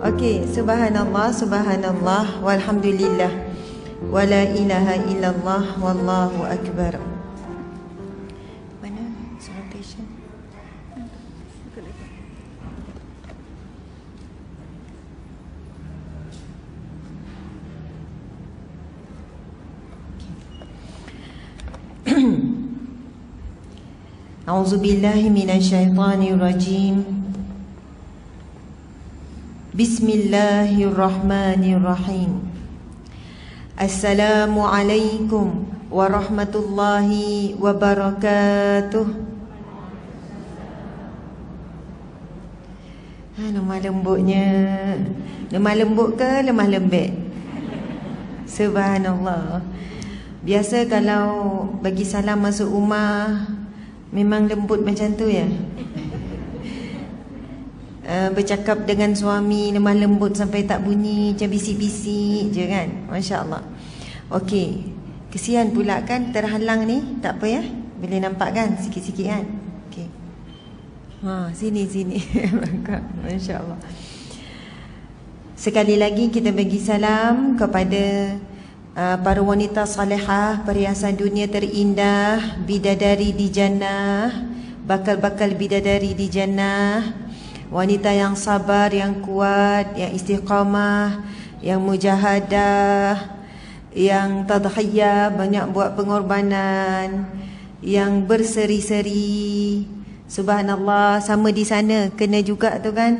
Okey, subhanallah, subhanallah, walhamdulillah, wala ilaha illallah, wallahu akbar. Mana salutation? A'udzubillahi minasyaitonirrajim. Bismillahirrahmanirrahim. Assalamualaikum warahmatullahi wabarakatuh. Lemah lembutnya. Lemah lembut ke lemah lembek? Subhanallah. Biasa kalau bagi salam masuk rumah memang lembut macam tu ya. Bercakap dengan suami lemah lembut sampai tak bunyi, macam bisik-bisik je kan. Masya Allah. Okey, kesian pula kan terhalang ni. Tak apa ya, boleh nampak kan sikit-sikit kan. Okey, sini Masya Allah. Sekali lagi kita bagi salam kepada para wanita salihah, perhiasan dunia terindah, bidadari di jannah, bakal-bakal bidadari di jannah, wanita yang sabar, yang kuat, yang istiqamah, yang mujahadah, yang tadhiyah, banyak buat pengorbanan, yang berseri-seri. Subhanallah, sama di sana kena juga tu kan.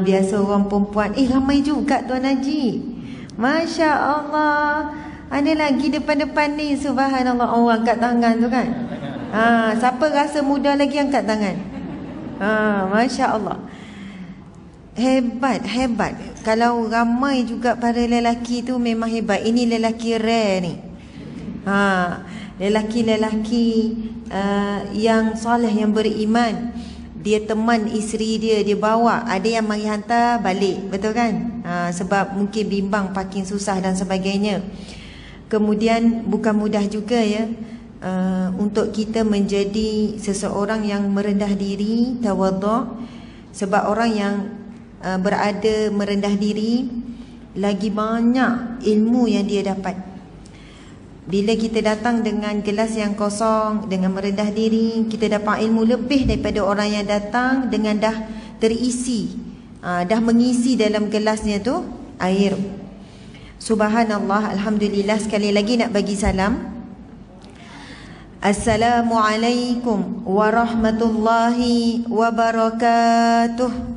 Biasa orang perempuan, ramai juga Tuan Haji. Masya Allah. Ada lagi depan-depan ni, subhanallah. Oh, angkat tangan tu kan. Siapa rasa muda lagi angkat tangan. Masya Allah. Hebat. Kalau ramai juga para lelaki tu memang hebat. Ini lelaki rare ni. Lelaki-lelaki yang soleh, yang beriman. Dia teman isteri dia, dia bawa. Ada yang mari hantar balik, betul kan? Sebab mungkin bimbang, parking susah dan sebagainya. Kemudian bukan mudah juga ya, untuk kita menjadi seseorang yang merendah diri, tawadhu'. Sebab orang yang berada merendah diri, lagi banyak ilmu yang dia dapat. Bila kita datang dengan gelas yang kosong, dengan merendah diri, kita dapat ilmu lebih daripada orang yang datang dengan dah terisi, dah mengisi dalam gelasnya tu air. Subhanallah, alhamdulillah. Sekali lagi nak bagi salam. Assalamualaikum warahmatullahi wabarakatuh.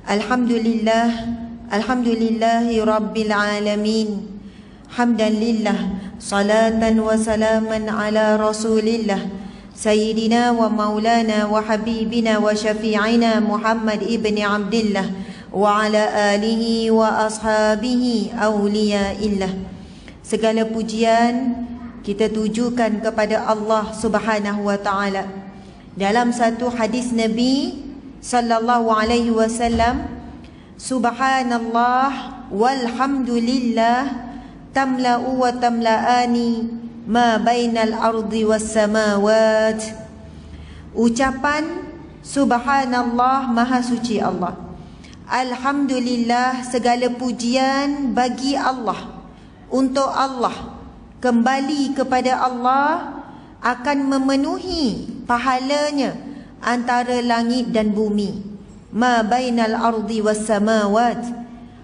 Alhamdulillah, alhamdulillahi rabbil alamin. Hamdan lillah, salatan wa salaman ala rasulillah, sayyidina wa maulana wa habibina wa syafi'ina Muhammad ibn Abdillah wa ala alihi wa ashabihi awliyaillah. Segala pujian kita tujukan kepada Allah Subhanahu wa taala. Dalam satu hadis Nabi sallallahu alaihi wasallam, subhanallah walhamdulillah tamla'u wa tamla'ani ma bainal ardi was samawat. Ucapan subhanallah, maha suci Allah, alhamdulillah, segala pujian bagi Allah, untuk Allah, kembali kepada Allah, akan memenuhi pahalanya antara langit dan bumi. Ma bainal ardi was samawat,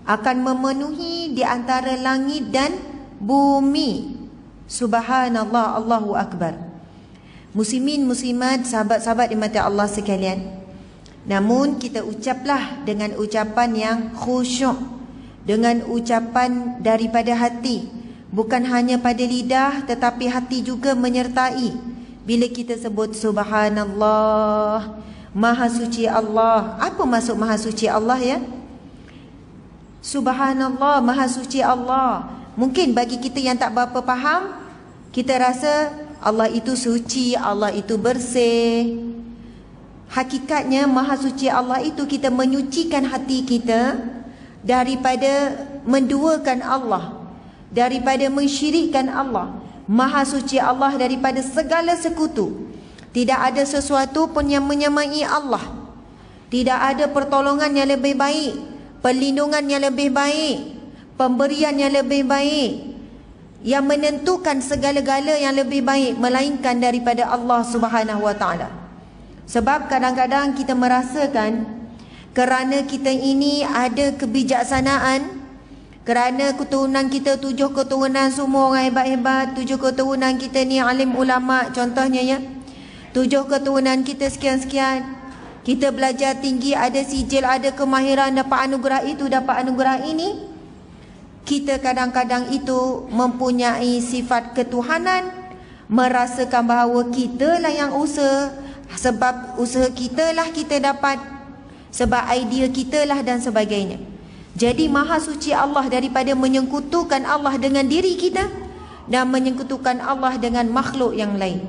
akan memenuhi di antara langit dan bumi. Subhanallah, Allahu akbar. Muslimin, muslimat, sahabat-sahabat di mata Allah sekalian, namun kita ucaplah dengan ucapan yang khusyuk, dengan ucapan daripada hati, bukan hanya pada lidah tetapi hati juga menyertai. Bila kita sebut subhanallah, maha suci Allah. Apa maksud maha suci Allah ya? Subhanallah, maha suci Allah. Mungkin bagi kita yang tak berapa faham, kita rasa Allah itu suci, Allah itu bersih. Hakikatnya maha suci Allah itu kita menyucikan hati kita daripada menduakan Allah, daripada mensyirikkan Allah. Maha suci Allah daripada segala sekutu. Tidak ada sesuatu pun yang menyamai Allah. Tidak ada pertolongan yang lebih baik, perlindungan yang lebih baik, pemberian yang lebih baik, yang menentukan segala-gala yang lebih baik melainkan daripada Allah Subhanahu wa taala. Sebab kadang-kadang kita merasakan kerana kita ini ada kebijaksanaan, kerana keturunan kita 7 keturunan semua orang hebat-hebat, 7 keturunan kita ni alim ulama contohnya ya. 7 keturunan kita sekian-sekian. Kita belajar tinggi, ada sijil, ada kemahiran, dapat anugerah itu, dapat anugerah ini. Kita kadang-kadang itu mempunyai sifat ketuhanan, merasakan bahawa kita lah yang usaha, sebab usaha kita lah kita dapat, sebab idea kita lah dan sebagainya. Jadi maha suci Allah daripada menyekutukan Allah dengan diri kita dan menyekutukan Allah dengan makhluk yang lain.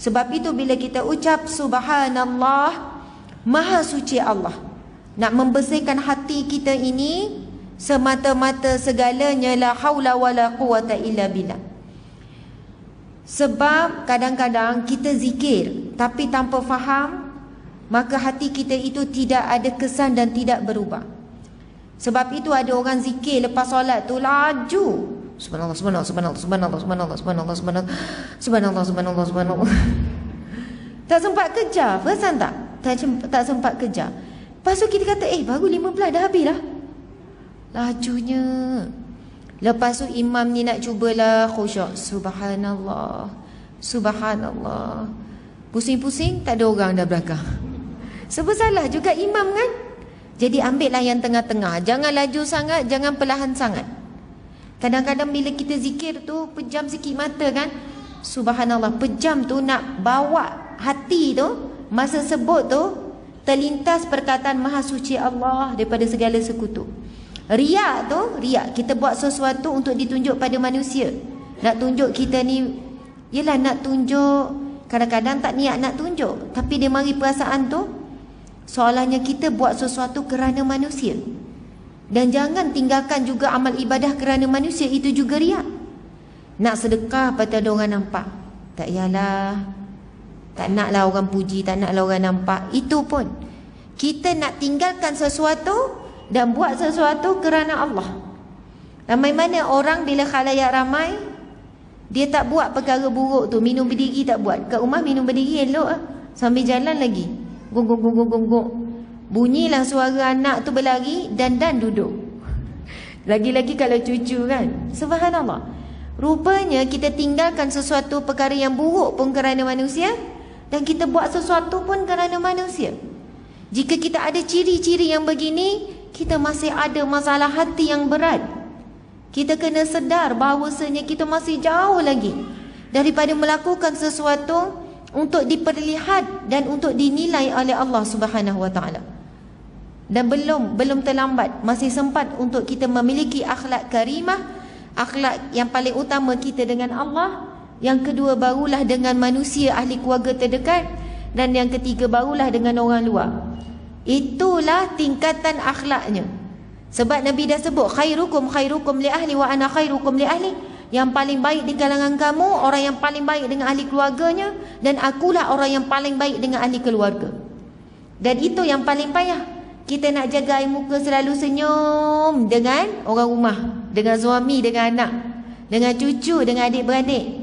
Sebab itu bila kita ucap subhanallah, maha suci Allah, nak membersihkan hati kita ini semata-mata segalanya la haula wala quwata illa billah. Sebab kadang-kadang kita zikir tapi tanpa faham, maka hati kita itu tidak ada kesan dan tidak berubah. Sebab itu ada orang zikir lepas solat tu laju, subhanallah subhanallah subhanallah subhanallah subhanallah subhanallah subhanallah subhanallah subhanallah subhanallah. Tak sempat kejar, perasan tak? Tak sempat kejar. Lepas tu kita kata baru 15 dah habis dah. Lajunya. Lepas tu imam ni nak cubalah khusyuk, subhanallah subhanallah. Pusing-pusing tak ada orang dah belakang. Sebab salah juga imam kan. Jadi ambillah yang tengah-tengah. Jangan laju sangat, jangan perlahan sangat. Kadang-kadang bila kita zikir tu pejam sikit mata kan. Subhanallah, pejam tu nak bawa hati tu, masa sebut tu terlintas perkataan maha suci Allah daripada segala sekutu. Riak tu, riak kita buat sesuatu untuk ditunjuk pada manusia. Nak tunjuk kita ni, yelah nak tunjuk, kadang-kadang tak niat nak tunjuk, tapi dia mari perasaan tu. Soalannya kita buat sesuatu kerana manusia. Dan jangan tinggalkan juga amal ibadah kerana manusia, itu juga riak. Nak sedekah patut ada orang nampak, tak yalah, tak naklah orang puji, tak naklah orang nampak. Itu pun kita nak tinggalkan sesuatu dan buat sesuatu kerana Allah. Ramai mana orang bila khalayak ramai, dia tak buat perkara buruk tu, minum berdiri tak buat. Kat rumah minum berdiri elok lah, sambil jalan lagi gong gong gong gong gong gong. Bunyilah suara anak tu berlari dan duduk. Lagi-lagi kalau cucu kan. Subhanallah. Rupanya kita tinggalkan sesuatu perkara yang buruk pun kerana manusia, dan kita buat sesuatu pun kerana manusia. Jika kita ada ciri-ciri yang begini, kita masih ada masalah hati yang berat. Kita kena sedar bahawasanya kita masih jauh lagi daripada melakukan sesuatu untuk diperlihat dan untuk dinilai oleh Allah Subhanahu wa taala. Dan belum terlambat, masih sempat untuk kita memiliki akhlak karimah, akhlak yang paling utama kita dengan Allah, yang kedua barulah dengan manusia ahli keluarga terdekat, dan yang ketiga barulah dengan orang luar. Itulah tingkatan akhlaknya. Sebab Nabi dah sebut khairukum khairukum li ahli wa ana khairukum li ahli. Yang paling baik di kalangan kamu orang yang paling baik dengan ahli keluarganya, dan akulah orang yang paling baik dengan ahli keluarga. Dan itu yang paling payah. Kita nak jaga air muka selalu senyum dengan orang rumah, dengan suami, dengan anak, dengan cucu, dengan adik-beradik.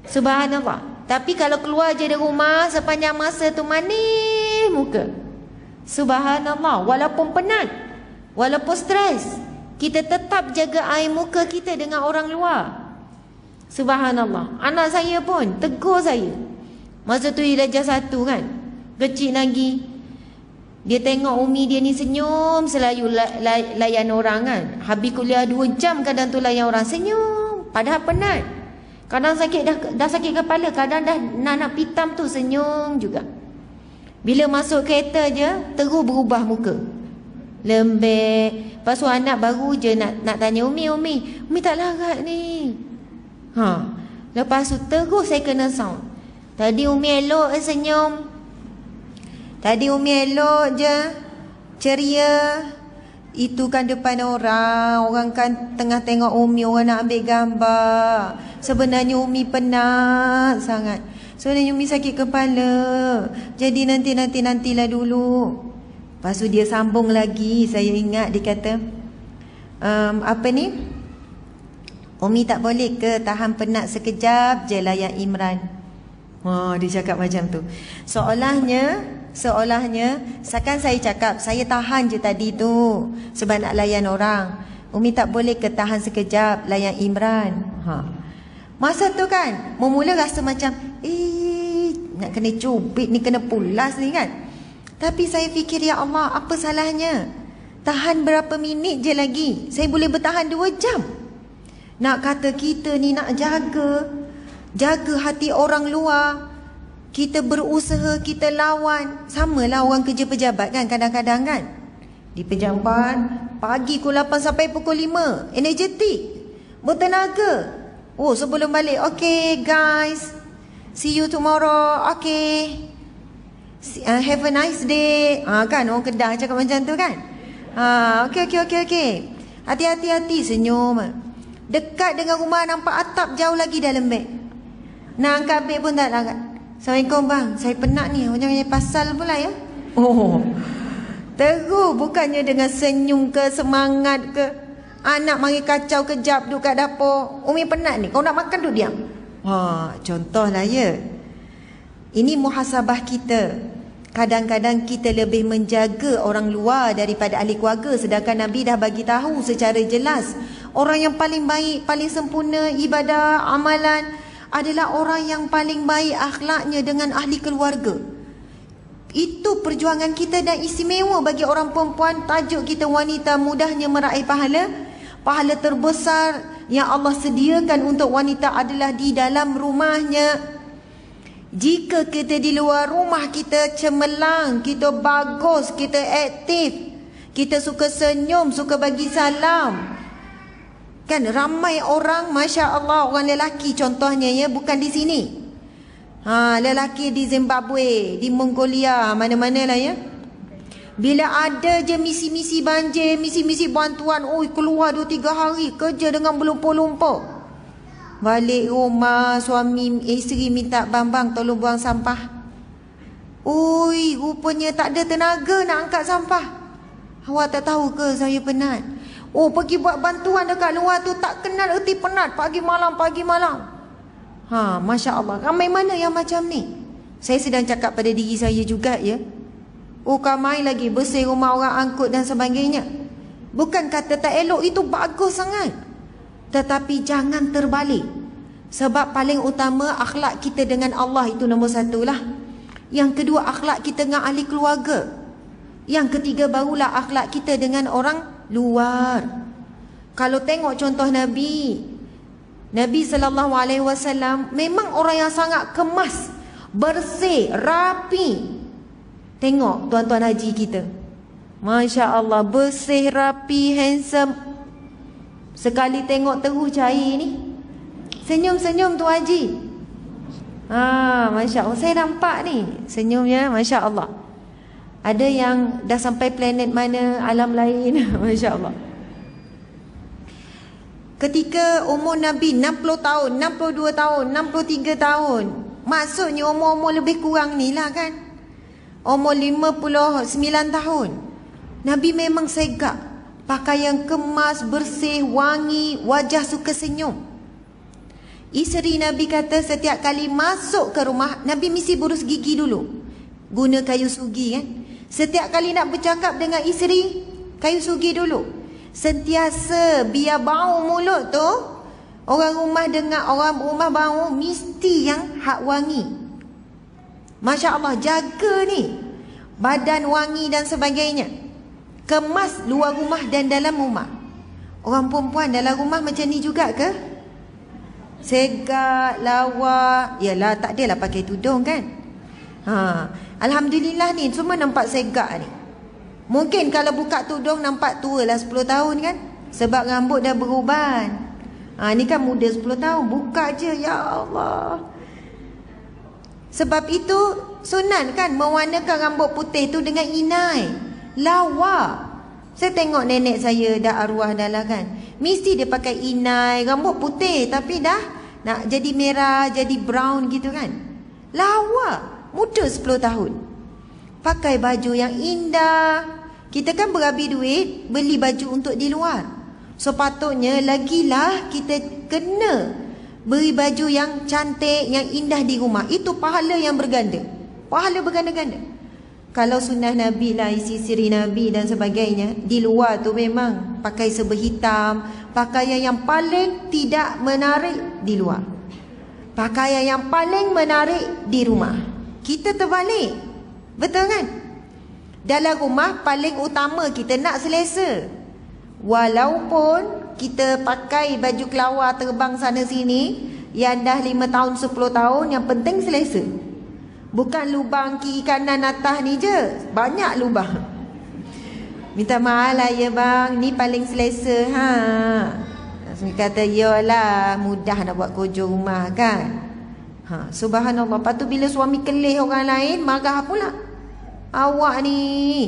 Subhanallah. Tapi kalau keluar je dari rumah sepanjang masa tu manis muka. Subhanallah. Walaupun penat, walaupun stres, kita tetap jaga air muka kita dengan orang luar. Subhanallah. Anak saya pun tegur saya. Masa tu dia darjah 1 kan, kecil lagi. Dia tengok umi dia ni senyum selalu layan orang kan. Habis kuliah 2 jam kadang tu layan orang, senyum. Padahal penat. Kadang sakit dah sakit kepala, kadang dah nak pitam tu senyum juga. Bila masuk kereta je terus berubah muka, lembek. Lepas tu anak baru je nak tanya Umi tak larat ni. Lepas tu terus saya kena sound. Tadi Umi elok senyum, tadi Umi elok je, ceria. Itu kan depan orang kan tengah tengok Umi, orang nak ambil gambar. Sebenarnya Umi penat sangat. Sebenarnya Umi sakit kepala. Jadi nantilah dulu. Lepas tu dia sambung lagi. Saya ingat dia kata, apa ni? Umi tak boleh ke tahan penat sekejap je layan Imran. Dia cakap macam tu. Seolahnya seakan saya cakap, saya tahan je tadi tu sebab nak layan orang. Umi tak boleh ke tahan sekejap layan Imran. Masa tu kan memula rasa macam nak kena cubit ni, kena pulas ni kan. Tapi saya fikir, ya Allah, apa salahnya? Tahan berapa minit je lagi. Saya boleh bertahan 2 jam. Nak kata kita ni nak jaga hati orang luar. Kita berusaha, kita lawan. Samalah orang kerja pejabat kan, kadang-kadang kan. Di pejabat, pagi pukul 8 sampai pukul 5. Energetik, bertenaga. Sebelum balik, okay guys, see you tomorrow, okay, have a nice day. Kan orang Kedah cakap macam tu kan. Okay. Hati-hati, senyum. Dekat dengan rumah nampak atap, jauh lagi dah lembek. Nak angkat beg pun tak angkat. Assalamualaikum bang, saya penat ni. Jangan pasal pula ya. Terus bukannya dengan senyum ke, semangat ke. Anak mari kacau kejap duduk kat dapur. Umi penat ni, kau nak makan duduk diam. Contohlah ya. Ini muhasabah kita. Kadang-kadang kita lebih menjaga orang luar daripada ahli keluarga. Sedangkan Nabi dah bagi tahu secara jelas, orang yang paling baik, paling sempurna ibadah, amalan adalah orang yang paling baik akhlaknya dengan ahli keluarga. Itu perjuangan kita dan istimewa bagi orang perempuan. Tajuk kita wanita mudahnya meraih pahala. Pahala terbesar yang Allah sediakan untuk wanita adalah di dalam rumahnya. Jika kita di luar rumah, kita cemerlang, kita bagus, kita aktif, kita suka senyum, suka bagi salam. Kan ramai orang, Masya Allah, orang lelaki contohnya ya, bukan di sini. Lelaki di Zimbabwe, di Mongolia, mana-mana lah ya. Bila ada je misi-misi banjir, misi-misi bantuan, keluar 2-3 hari, kerja dengan berlumpur-lumpur. Balik rumah, suami isteri minta, bang tolong buang sampah. Rupanya tak ada tenaga nak angkat sampah. Awak tak tahu ke saya penat? Pergi buat bantuan dekat luar tu tak kenal erti penat. Pagi malam. Masya Allah, ramai mana yang macam ni? Saya sedang cakap pada diri saya juga ya. Ramai lagi bersih rumah orang, angkut dan sebagainya. Bukan kata tak elok, itu bagus sangat. Tetapi jangan terbalik. Sebab paling utama akhlak kita dengan Allah itu nombor 1 lah. Yang kedua akhlak kita dengan ahli keluarga. Yang ketiga barulah akhlak kita dengan orang luar. Kalau tengok contoh Nabi SAW memang orang yang sangat kemas, bersih, rapi. Tengok tuan-tuan haji kita, Masya Allah, bersih, rapi, handsome. Sekali tengok terus cair ni, senyum-senyum tu haji. Masya Allah, saya nampak ni senyumnya, Masya Allah. Ada yang dah sampai planet mana, alam lain. Masya Allah. Ketika umur Nabi 60 tahun, 62 tahun, 63 tahun, maksudnya umur-umur lebih kurang ni lah kan, umur 59 tahun, Nabi memang segak. Pakaian kemas, bersih, wangi, wajah suka senyum. Isteri Nabi kata setiap kali masuk ke rumah, Nabi mesti berus gigi dulu, guna kayu sugi kan. Setiap kali nak bercakap dengan isteri, kayu sugi dulu. Sentiasa biar bau mulut tu, orang rumah dengar, orang rumah bau, mesti yang hak wangi. Masya Allah, jaga ni badan wangi dan sebagainya. Kemas luar rumah dan dalam rumah. Orang perempuan dalam rumah macam ni juga ke? Segak, lawa. Yalah, tak adalah pakai tudung kan. Alhamdulillah ni semua nampak segak ni. Mungkin kalau buka tudung nampak tua lah 10 tahun kan, sebab rambut dah beruban. Ni kan muda 10 tahun. Buka je, ya Allah. Sebab itu sunat kan mewarnakan rambut putih tu dengan inai, lawa. Saya tengok nenek saya dah arwah dah lah kan, mesti dia pakai inai, rambut putih tapi dah nak jadi merah, jadi brown gitu kan. Lawa, muda 10 tahun. Pakai baju yang indah. Kita kan berabi duit beli baju untuk di luar. Sepatutnya lagilah kita kena beri baju yang cantik, yang indah di rumah. Itu pahala yang berganda. Pahala berganda-ganda. Kalau sunnah Nabi lah, isi siri Nabi dan sebagainya, di luar tu memang pakai serba hitam, pakaian yang paling tidak menarik di luar, pakaian yang paling menarik di rumah. Kita terbalik, betul kan? Dalam rumah paling utama kita nak selesa. Walaupun kita pakai baju kelawar terbang sana sini, yang dah 5 tahun 10 tahun, yang penting selesa. Bukan lubang kiri kanan atas ni je, banyak lubang. Minta maaf lah ya bang, ni paling selesa ha. Dia kata yalah, mudah nak buat kerja rumah kan. Ha, subhanallah. Lepas tu bila suami kelih orang lain, marah pula. Awak ni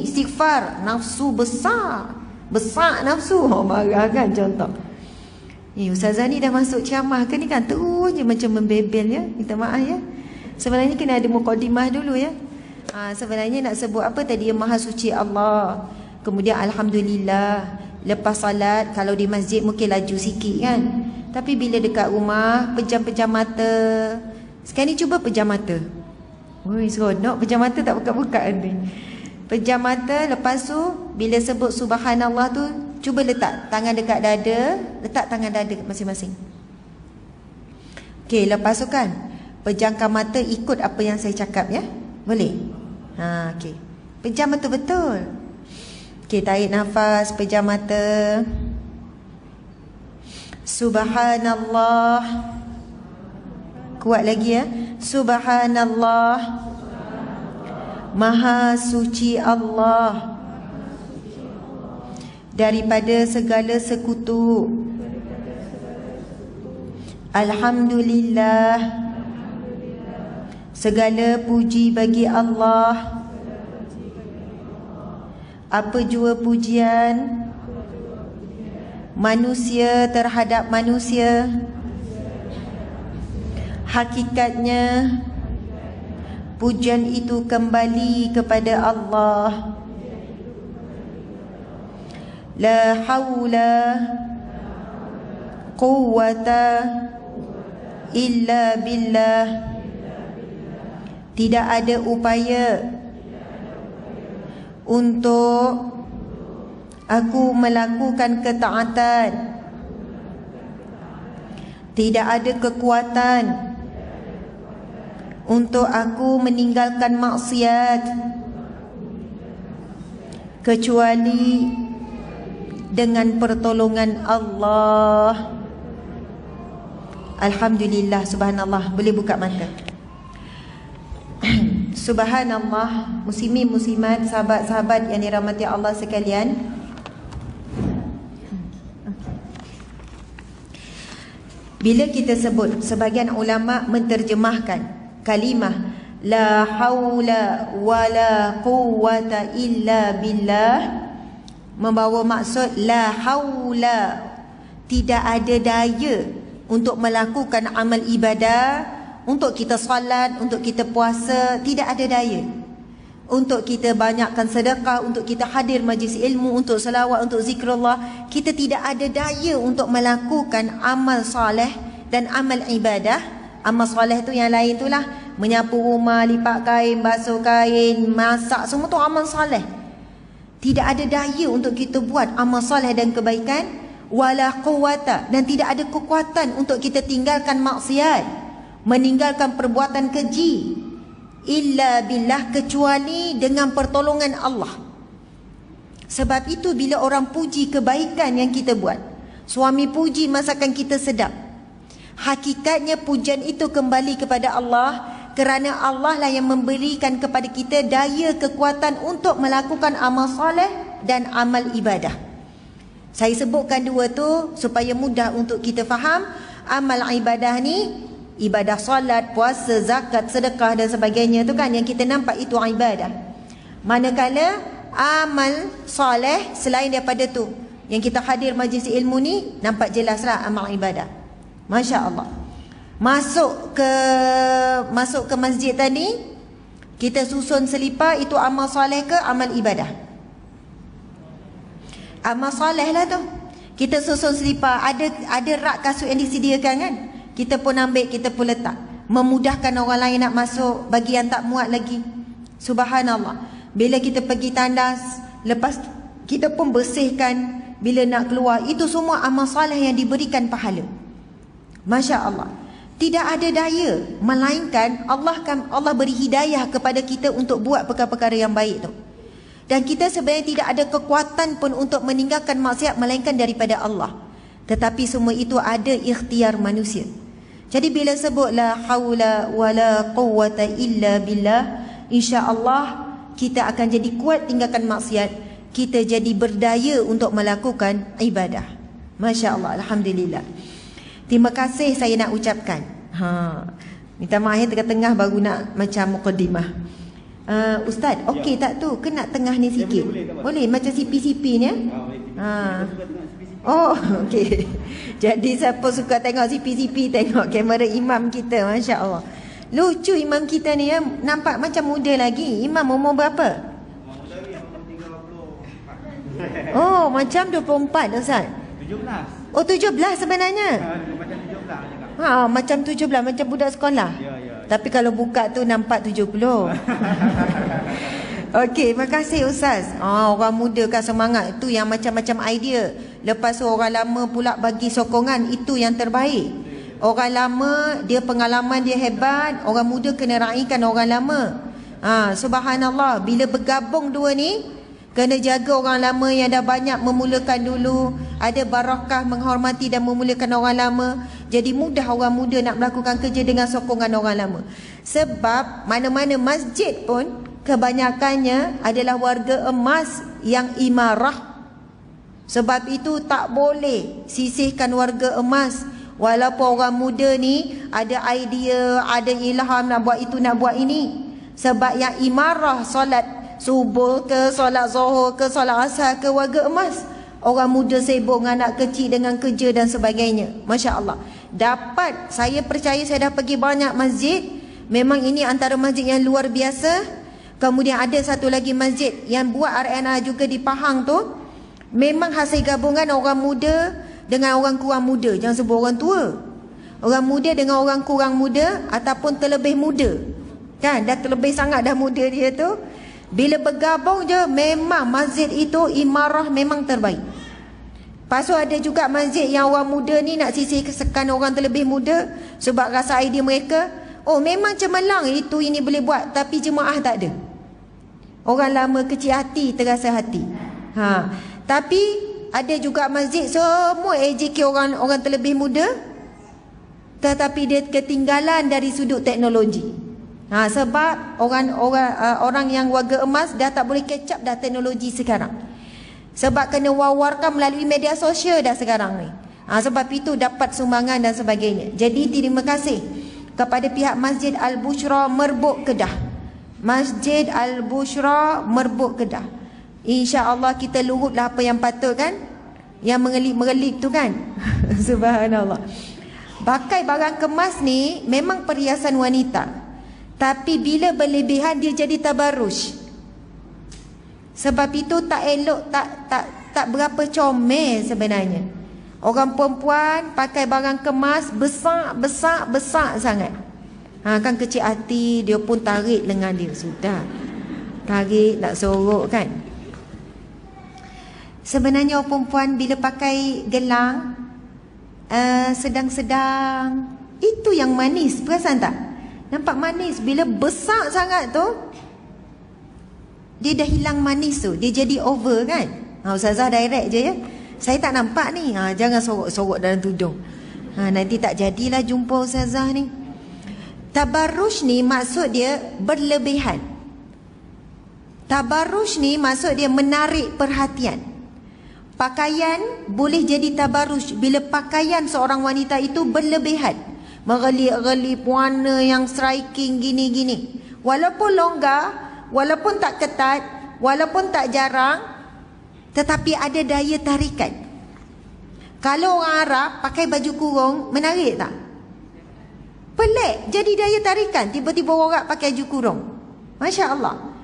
istighfar, nafsu besar. Besar nafsu. Oh, marah kan contoh. Ustazah ni dah masuk ceramah ke ni kan, terus je macam membebel ya. Minta maaf ya. Sebenarnya kena ada mukadimah dulu ya. Sebenarnya nak sebut apa tadi, Maha Suci Allah. Kemudian Alhamdulillah. Lepas salat, kalau di masjid mungkin laju sikit kan. Tapi bila dekat rumah, pejam-pejam mata. Sekarang ni cuba pejam mata. Ui, seronok pejam mata tak buka-buka nanti. Pejam mata, lepas tu bila sebut subhanallah tu, cuba letak tangan dekat dada. Letak tangan dada masing-masing. Okey, lepas tu kan, pejamkan mata ikut apa yang saya cakap ya. Boleh? Okey. Pejam betul-betul. Okey, tarik nafas, pejam mata. Subhanallah. Kuat lagi ya. Subhanallah. Maha suci Allah daripada segala sekutu. Alhamdulillah. Segala puji bagi Allah. Apa jua pujian manusia terhadap manusia, hakikatnya pujian itu kembali kepada Allah. La haula quwwata illa billah. Tidak ada upaya untuk aku melakukan ketaatan. Tidak ada kekuatan untuk aku meninggalkan maksiat kecuali dengan pertolongan Allah. Alhamdulillah, subhanallah. Boleh buka mata. Subhanallah, muslimin muslimat, sahabat-sahabat yang dirahmati Allah sekalian. Bila kita sebut, sebagian ulama menterjemahkan kalimah la haula wala quwwata illa billah, membawa maksud la haula, tidak ada daya untuk melakukan amal ibadah, untuk kita salat, untuk kita puasa, tidak ada daya. Untuk kita banyakkan sedekah, untuk kita hadir majlis ilmu, untuk selawat, untuk zikrullah, kita tidak ada daya untuk melakukan amal soleh dan amal ibadah. Amal soleh tu yang lain tu lah, menyapu rumah, lipat kain, basuh kain, masak, semua tu amal soleh. Tidak ada daya untuk kita buat amal soleh dan kebaikan. Wala quwwata, dan tidak ada kekuatan untuk kita tinggalkan maksiat, meninggalkan perbuatan keji, illa billah, kecuali dengan pertolongan Allah. Sebab itu bila orang puji kebaikan yang kita buat, suami puji masakan kita sedap, hakikatnya pujian itu kembali kepada Allah, kerana Allah lah yang memberikan kepada kita daya kekuatan untuk melakukan amal soleh dan amal ibadah. Saya sebutkan dua tu supaya mudah untuk kita faham. Amal ibadah ni, ibadah solat, puasa, zakat, sedekah dan sebagainya tu kan, yang kita nampak itu ibadah. Manakala amal soleh selain daripada tu, yang kita hadir majlis ilmu ni, nampak jelaslah amal ibadah. Masya Allah. Masuk ke masjid tadi, kita susun selipar, itu amal soleh ke amal ibadah? Amal soleh lah tu. Kita susun selipar, ada rak kasut yang disediakan kan, kita pun ambil, kita pun letak, memudahkan orang lain nak masuk, bagi yang tak muat lagi. Subhanallah. Bila kita pergi tandas, lepas kita pun bersihkan bila nak keluar, itu semua amal soleh yang diberikan pahala. Masya Allah. Tidak ada daya, melainkan Allah beri hidayah kepada kita untuk buat perkara-perkara yang baik tu. Dan kita sebenarnya tidak ada kekuatan pun untuk meninggalkan maksiat melainkan daripada Allah. Tetapi semua itu ada ikhtiar manusia. Jadi bila sebut la haula wala quwwata illa billah, insya-Allah kita akan jadi kuat tinggalkan maksiat, kita jadi berdaya untuk melakukan ibadah. Masya Allah, alhamdulillah. Terima kasih saya nak ucapkan. Minta maaf tengah-tengah baru nak macam mukadimah. Ustaz, okey tak tu? Kena tengah ni sikit. Boleh macam CP-CP ni ya? Oh, okey. Jadi siapa suka tengok CP-CP, tengok kamera imam kita, Masya Allah. Lucu imam kita ni ya, nampak macam muda lagi. Imam umur berapa? Oh, macam 24 Ustaz. 17. Oh, 17 sebenarnya. Macam 17 cakap. Macam 17, macam budak sekolah. Ya. Tapi kalau buka tu nampak 70. Okey, terima kasih Ustaz. Orang muda kan semangat. Itu yang macam-macam idea. Lepas tu orang lama pula bagi sokongan. Itu yang terbaik. Orang lama, dia pengalaman dia hebat. Orang muda kena raikan orang lama. Subhanallah. Bila bergabung dua ni, kena jaga orang lama yang dah banyak memulakan dulu. Ada barakah menghormati dan memulakan orang lama. Jadi mudah orang muda nak melakukan kerja dengan sokongan orang lama. Sebab mana-mana masjid pun kebanyakannya adalah warga emas yang imarah. Sebab itu tak boleh sisihkan warga emas. Walaupun orang muda ni ada idea, ada ilham nak buat itu, nak buat ini. Sebab yang imarah solat subuh ke, solat zuhur ke, solat asar ke, warga emas. Orang muda sibuk dengan anak kecil, dengan kerja dan sebagainya. Masya Allah. Dapat, saya percaya saya dah pergi banyak masjid. Memang ini antara masjid yang luar biasa. Kemudian ada satu lagi masjid yang buat RNA juga di Pahang tu. Memang hasil gabungan orang muda dengan orang kurang muda. Jangan sebut orang tua. Orang muda dengan orang kurang muda ataupun terlebih muda. Kan, dah terlebih sangat dah muda dia tu. Bila bergabung je, memang masjid itu imarah memang terbaik. Lepas tu ada juga masjid yang orang muda ni nak sisihkan orang terlebih muda. Sebab rasa idea mereka, oh memang cemerlang itu ini boleh buat, tapi jemaah tak ada. Orang lama kecil hati, terasa hati. Tapi ada juga masjid semua AJK orang terlebih muda, tetapi dia ketinggalan dari sudut teknologi. Sebab orang yang warga emas dah tak boleh catch up dah teknologi sekarang. Sebab kena wawarkan melalui media sosial dah sekarang ni. Sebab itu dapat sumbangan dan sebagainya. Jadi terima kasih kepada pihak Masjid Al-Bushra Merbuk Kedah. Masjid Al-Bushra Merbuk Kedah. InsyaAllah kita lurutlah apa yang patut kan. Yang mengelip-mengelip tu kan. Subhanallah. Pakai barang kemas ni memang perhiasan wanita. Tapi bila berlebihan dia jadi tabarruj. Sebab itu tak elok, tak berapa comel sebenarnya. Orang perempuan pakai barang kemas besar sangat. Kan kecil hati, dia pun tarik lengan dia. Sudah. Tarik, nak sorok kan. Sebenarnya orang perempuan bila pakai gelang, sedang-sedang, itu yang manis. Perasan tak? Nampak manis. Bila besar sangat tu, dia dah hilang manis tu. Dia jadi over kan. Ustazah direct je ya. Saya tak nampak ni. Jangan sorok-sorok dalam tudung. Nanti tak jadilah jumpa Ustazah ni. Tabarruj ni maksud dia berlebihan. Tabarruj ni maksud dia menarik perhatian. Pakaian boleh jadi tabarruj bila pakaian seorang wanita itu berlebihan. Merelip-relip warna yang striking gini-gini. Walaupun longgar, walaupun tak ketat, walaupun tak jarang, tetapi ada daya tarikan. Kalau orang Arab pakai baju kurung, menarik tak? Pelik, jadi daya tarikan. Tiba-tiba orang pakai baju kurung. Masya Allah.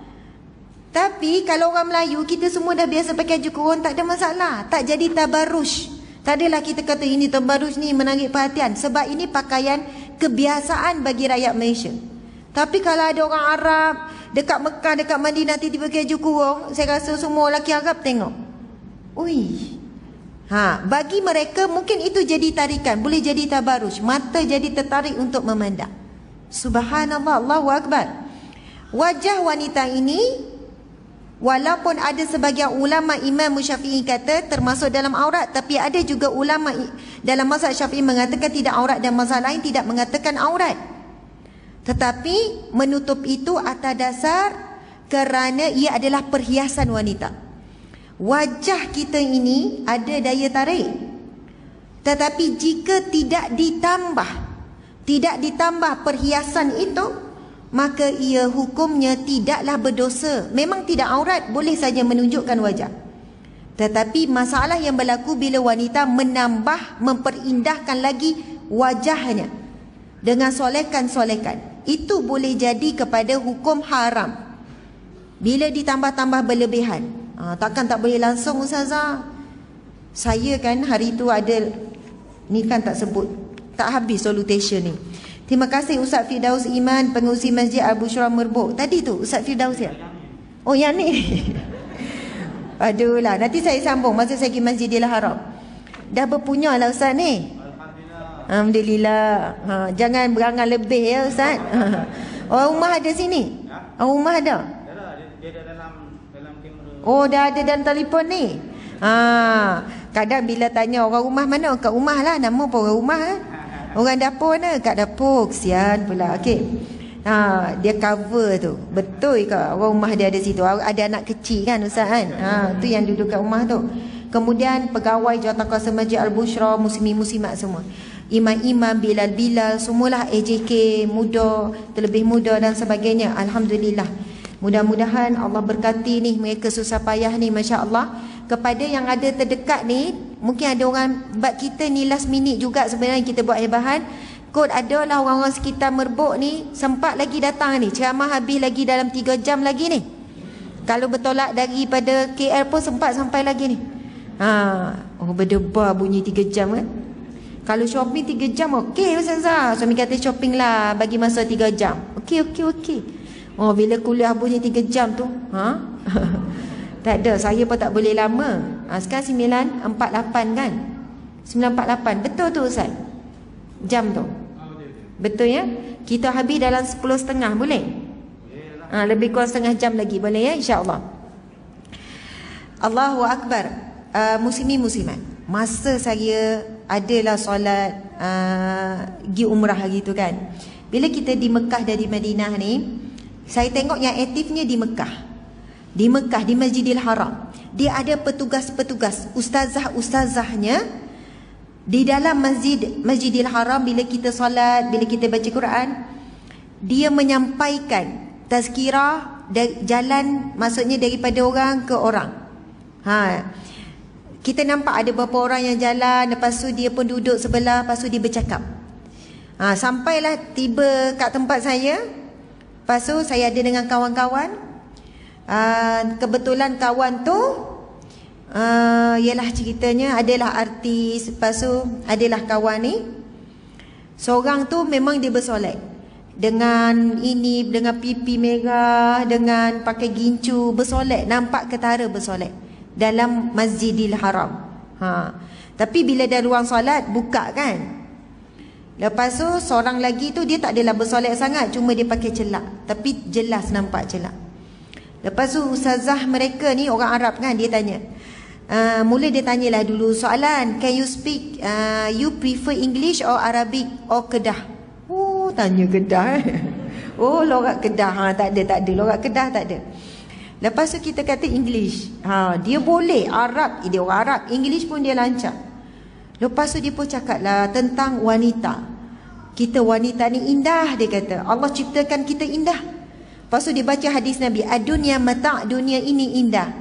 Tapi kalau orang Melayu, kita semua dah biasa pakai baju kurung, tak ada masalah. Tak jadi tabarruj. Tak adalah kita kata ini tabarruj ni menarik perhatian. Sebab ini pakaian kebiasaan bagi rakyat Malaysia. Tapi kalau ada orang Arab dekat Mekah, dekat Madinah, tiba-tiba pakai baju kurung, saya rasa semua lelaki Arab tengok. Ui. Bagi mereka mungkin itu jadi tarikan, boleh jadi tabarruj, mata jadi tertarik untuk memandang. Subhanallah, Allahu Akbar. Wajah wanita ini, walaupun ada sebagian ulama Imam Syafi'i kata termasuk dalam aurat, tapi ada juga ulama dalam mazhab Syafi'i mengatakan tidak aurat, dan mazhab lain tidak mengatakan aurat. Tetapi menutup itu atas dasar kerana ia adalah perhiasan wanita. Wajah kita ini ada daya tarik. Tetapi jika tidak ditambah perhiasan itu, maka ia hukumnya tidaklah berdosa. Memang tidak aurat, boleh saja menunjukkan wajah. Tetapi masalah yang berlaku bila wanita menambah, memperindahkan lagi wajahnya dengan solekan-solekan. Itu boleh jadi kepada hukum haram bila ditambah-tambah berlebihan. Takkan tak boleh langsung Ustazah. Saya kan hari tu ada, ni kan tak sebut, tak habis salutation ni. Terima kasih Ustaz Firdaus Iman, pengurusi Masjid Al-Bushra Merbuk. Tadi tu Ustaz Firdaus ya? Oh yang ni. Aduh lah, nanti saya sambung masa saya pergi Masjidil Haram. Dah berpunya lah Ustaz ni. Alhamdulillah. Jangan berangan lebih ya Ustaz. Orang rumah ada sini? Orang rumah ada? Dia ada dalam kamera. Oh, dah ada dalam telefon ni. Kadang bila tanya orang rumah mana, kat rumah lah, nama pun orang rumah kan. Orang dapur mana? Kat dapur. Kesian pula. Okey. Dia cover tu. Betul ke orang rumah dia ada situ? Ada anak kecil kan Ustaz kan? Tu yang duduk kat rumah tu. Kemudian pegawai jawatankuasa Masjid Al-Bushra, muslimin-muslimat semua. Imam-imam, Bilal-Bilal, semualah AJK, muda, terlebih muda dan sebagainya. Alhamdulillah. Mudah-mudahan Allah berkati ni mereka susah payah ni, Masya Allah. Kepada yang ada terdekat ni, mungkin ada orang, sebab kita ni last minute juga sebenarnya kita buat hebahan. Kot adalah orang-orang sekitar Merbuk ni sempat lagi datang ni. Ceramah habis lagi dalam 3 jam lagi ni. Kalau bertolak daripada KL pun sempat sampai lagi ni. Berdebar bunyi 3 jam kan. Kalau shopping 3 jam okey Ustazah. Suami kata shopping lah bagi masa 3 jam. Okey. Bila kuliah bunyi 3 jam tu, tak ada, saya pun tak boleh lama. Sekarang 9.48 kan? 9.48, betul tu Ustaz? Jam tu. Betul ya? Kita habis dalam 10.30 boleh? Lebih kurang setengah jam lagi boleh ya, insya-Allah. Allahu Akbar. Muslimin muslimat, masa saya adalah solat pergi umrah gitu kan. Bila kita di Mekah dan di Madinah ni, saya tengok yang aktifnya di Mekah. Di Mekah, di Masjidil Haram, dia ada petugas-petugas, ustazah-ustazahnya di dalam Masjidil Haram. Bila kita solat, bila kita baca Quran, dia menyampaikan tazkirah jalan, maksudnya daripada orang ke orang. Kita nampak ada beberapa orang yang jalan, lepas tu dia pun duduk sebelah, lepas tu dia bercakap. Sampailah tiba kat tempat saya. Lepas tu saya ada dengan kawan-kawan. Kebetulan kawan tu ialah ceritanya adalah artis. Lepas tu adalah kawan ni, seorang tu memang dia bersolat dengan ini, dengan pipi merah, dengan pakai gincu, bersolat, nampak ketara bersolat dalam Masjidil Haram. Tapi bila dah ruang solat, buka kan. Lepas tu seorang lagi tu dia tak adalah bersolat sangat, cuma dia pakai celak, tapi jelas nampak celak. Lepas tu ustazah mereka ni orang Arab kan, dia tanya. Mula dia tanyalah dulu soalan, can you speak, you prefer English or Arabic or Kedah? Tanya Kedah lorak Kedah. Tak ada lorak Kedah tak ada. Lepas tu kita kata English. Dia boleh Arab, dia orang Arab, English pun dia lancar. Lepas tu dia pun cakap lah tentang wanita. Kita wanita ni indah, dia kata. Allah ciptakan kita indah. Lepas tu dia baca hadis Nabi, ad-dunya mata', dunia ini indah,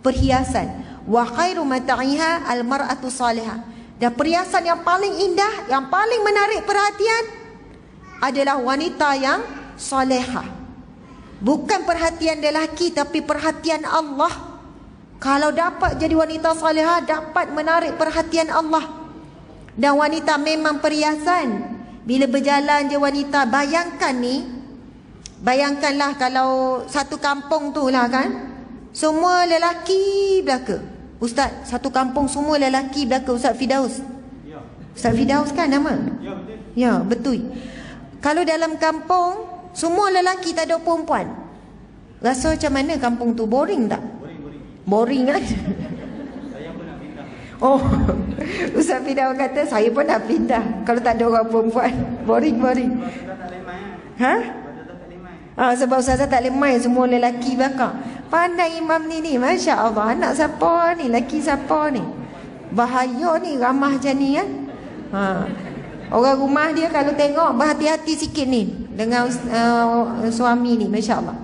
perhiasan. Wa khairu mata'iha al-mar'atu salihah. Dan perhiasan yang paling indah, yang paling menarik perhatian adalah wanita yang salihah. Bukan perhatian lelaki tapi perhatian Allah. Kalau dapat jadi wanita salihah, dapat menarik perhatian Allah. Dan wanita memang perhiasan. Bila berjalan je wanita, bayangkan ni, bayangkanlah kalau satu kampung tu lah kan, semua lelaki belaka. Ustaz, satu kampung semua lelaki belaka. Ustaz Firdaus. Ya. Ustaz Firdaus kan nama? Ya, betul. Ya, betul. Kalau dalam kampung semua lelaki, tak ada perempuan, rasa macam mana kampung tu? Boring tak? Boring kan? Saya pun nak pindah. Oh, Ustaz Firdaus kata saya pun nak pindah kalau tak ada orang perempuan. Boring. Sebab kita tak lemai. Ha? Sebab kita tak lemai. Sebab Ustazah tak lemai, semua lelaki belakang. Pandai imam ni, Masya Allah. Anak siapa ni? Lelaki siapa ni? Bahaya ni, ramah macam ni kan. Orang rumah dia kalau tengok, berhati-hati sikit ni dengan suami ni. Masya Allah.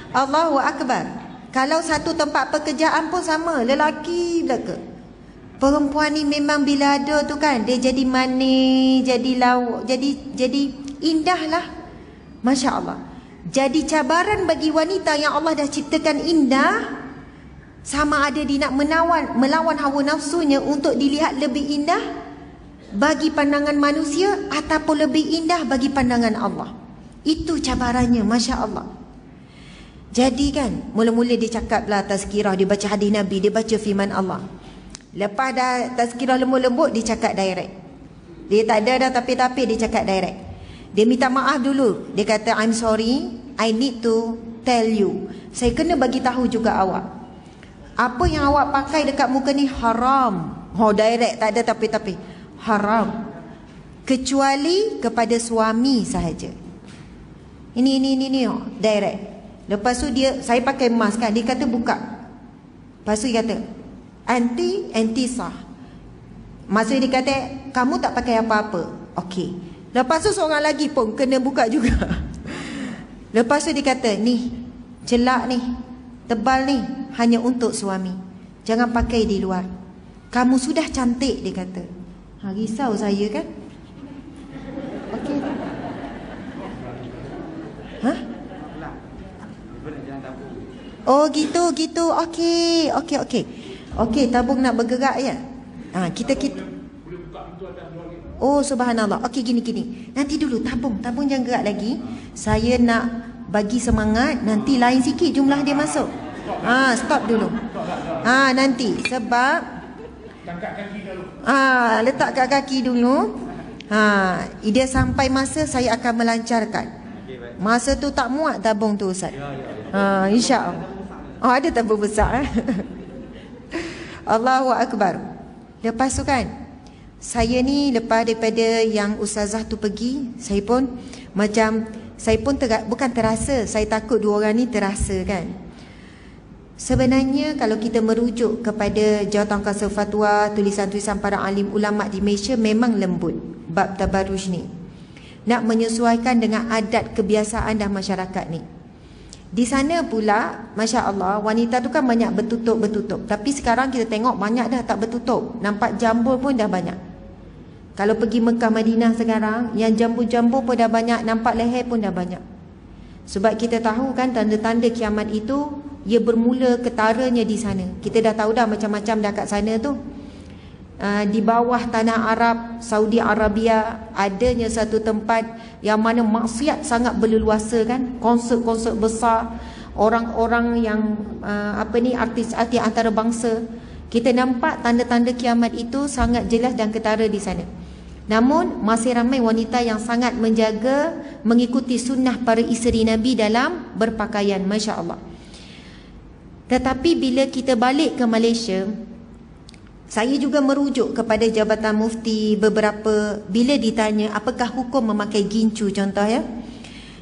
Allahu Akbar. Kalau satu tempat pekerjaan pun sama, lelaki belaka. Perempuan ni memang bila ada tu kan, dia jadi manis, jadi lawak, jadi indah lah. Masya Allah. Jadi cabaran bagi wanita yang Allah dah ciptakan indah, sama ada dia nak melawan hawa nafsunya untuk dilihat lebih indah bagi pandangan manusia ataupun lebih indah bagi pandangan Allah. Itu cabarannya. Masya Allah. Jadi kan, mula-mula dia cakap lah tazkirah, dia baca hadis Nabi, dia baca firman Allah. Lepas dah tazkirah lembut-lembut, dia cakap direct. Dia tak ada dah tapi-tapi, dia cakap direct. Dia minta maaf dulu. Dia kata, I'm sorry, I need to tell you. Saya kena bagi tahu juga awak. Apa yang awak pakai dekat muka ni haram. Direct, tak ada tapi-tapi. Haram. Kecuali kepada suami sahaja. Ini, direct. Lepas tu saya pakai mask kan, dia kata buka. Lepas tu dia kata anti sah. Masa dia kata kamu tak pakai apa-apa. Okey. Lepas tu seorang lagi pun kena buka juga. Lepas tu dia kata ni celak ni, tebal ni hanya untuk suami. Jangan pakai di luar. Kamu sudah cantik, dia kata. Risau saya kan. Okey. Hah? Oh gitu. Okey. Okey, tabung nak bergerak ya. Kita Oh subhanallah. Okey, gini. Nanti dulu tabung jangan gerak lagi. Saya nak bagi semangat, nanti lain sikit jumlah dia masuk. Stop dulu. Nanti sebab angkat kaki dulu. Letak kat kaki dulu. Dia sampai masa saya akan melancarkan. Masa tu tak muat tabung tu Ustaz. Insya-Allah. Ada tabung besar. Allahu Akbar. Lepas tu kan, saya ni lepas daripada yang ustazah tu pergi, saya pun bukan terasa, saya takut dua orang ni terasa kan. Sebenarnya kalau kita merujuk kepada Jawatan Kuasa Fatwa, tulisan-tulisan para alim ulama di Malaysia, memang lembut bab tabarruj ni. Nak menyesuaikan dengan adat kebiasaan dan masyarakat ni. Di sana pula, Masya Allah, wanita tu kan banyak bertutup. Tapi sekarang kita tengok banyak dah tak bertutup. Nampak jambul pun dah banyak. Kalau pergi Mekah Madinah sekarang, yang jambul-jambul pun dah banyak, nampak leher pun dah banyak. Sebab kita tahu kan tanda-tanda kiamat itu, ia bermula ketaranya di sana. Kita dah tahu dah macam-macam dah kat sana tu. Di bawah tanah Arab, Saudi Arabia, adanya satu tempat yang mana maksiat sangat berleluasa kan, konsert-konsert besar, orang-orang yang artis-artis antarabangsa. Kita nampak tanda-tanda kiamat itu sangat jelas dan ketara di sana. Namun masih ramai wanita yang sangat menjaga, mengikuti sunnah para isteri Nabi dalam berpakaian. Masya Allah. Tetapi bila kita balik ke Malaysia, saya juga merujuk kepada Jabatan Mufti beberapa, bila ditanya apakah hukum memakai gincu contoh ya.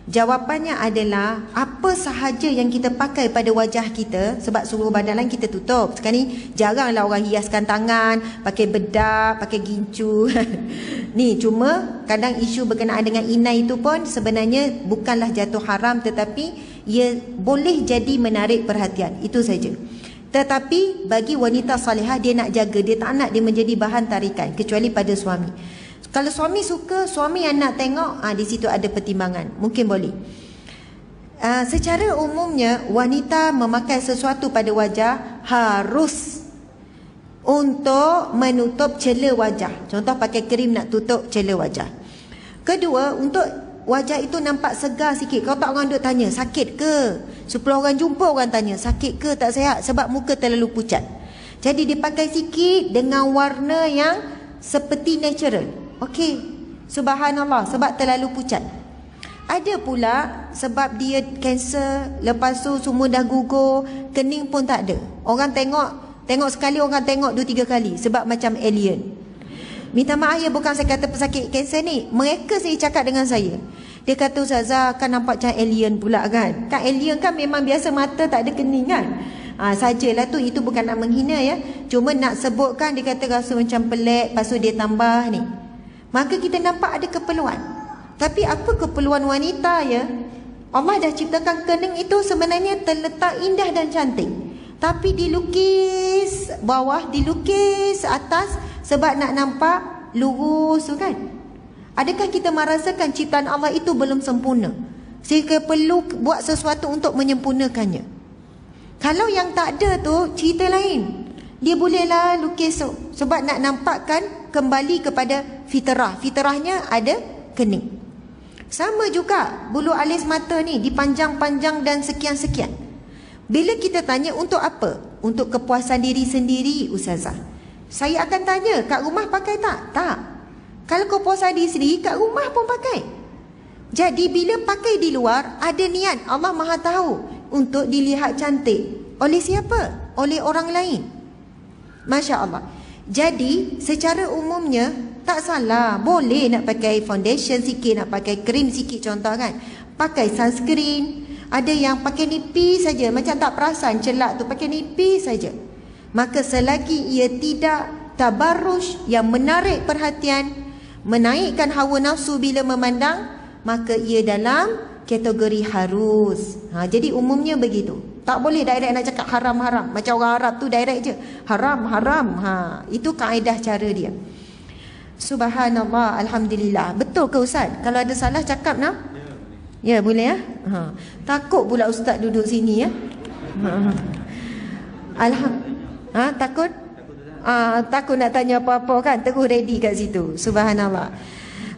Jawapannya adalah apa sahaja yang kita pakai pada wajah kita, sebab seluruh badan lain kita tutup. Sekarang ni jaranglah orang hiaskan tangan, pakai bedak, pakai gincu. Ni cuma kadang isu berkenaan dengan inai itu pun sebenarnya bukanlah jatuh haram, tetapi ia boleh jadi menarik perhatian. Itu saja. Tetapi bagi wanita salihah, dia nak jaga, dia tak nak dia menjadi bahan tarikan kecuali pada suami. Kalau suami suka, suami yang nak tengok, di situ ada pertimbangan, mungkin boleh. Secara umumnya wanita memakai sesuatu pada wajah harus untuk menutup celah wajah. Contoh pakai krim nak tutup celah wajah. Kedua, untuk wajah itu nampak segar sikit. Kalau tak, orang duk tanya sakit ke? 10 orang jumpa orang tanya sakit ke tak sihat, sebab muka terlalu pucat. Jadi dipakai sikit dengan warna yang seperti natural. Okey, subhanallah, sebab terlalu pucat. Ada pula sebab dia kanser, lepas tu semua dah gugur, kening pun tak ada. Orang tengok sekali, orang tengok 2-3 kali, sebab macam alien. Minta maaf ya, bukan saya kata pesakit kanser ni, mereka saya cakap dengan saya. Dia kata, Ustazah kan nampak macam alien pula kan. Kan alien kan memang biasa mata tak ada kening kan. Sajalah tu, itu bukan nak menghina ya. Cuma nak sebutkan, dia kata rasa macam pelik, lepas tu dia tambah ni. Maka kita nampak ada keperluan. Tapi apa keperluan wanita ya? Allah dah ciptakan kening itu sebenarnya terletak indah dan cantik. Tapi dilukis bawah, dilukis atas sebab nak nampak lurus tu kan. Adakah kita merasakan ciptaan Allah itu belum sempurna, sehingga perlu buat sesuatu untuk menyempurnakannya? Kalau yang tak ada tu cerita lain. Dia bolehlah lukis tu sebab nak nampakkan kembali kepada fitrah. Fitrahnya ada kening. Sama juga bulu alis mata ni dipanjang-panjang dan sekian-sekian. Bila kita tanya untuk apa? Untuk kepuasan diri sendiri, Ustazah. Saya akan tanya, kat rumah pakai tak? Tak. Kalau kepuasan diri sendiri, kat rumah pun pakai. Jadi bila pakai di luar, ada niat, Allah Maha tahu, untuk dilihat cantik. Oleh siapa? Oleh orang lain. Masya Allah. Jadi secara umumnya tak salah, boleh nak pakai foundation sikit, nak pakai krim sikit contoh kan. Pakai sunscreen. Ada yang pakai nipis saja, macam tak perasan celak tu, pakai nipis saja. Maka selagi ia tidak tabarruj yang menarik perhatian, menaikkan hawa nafsu bila memandang, maka ia dalam kategori harus. Jadi umumnya begitu. Tak boleh direct nak cakap haram-haram. Macam orang Arab tu direct je. Haram-haram. Itu kaedah cara dia. Subhanallah, alhamdulillah. Betul ke Ustaz? Kalau ada salah cakap nak? Ya, boleh ya? Takut pula Ustaz duduk sini ya. Takut? Takut nak tanya apa-apa kan? Terus ready kat situ. Subhanallah.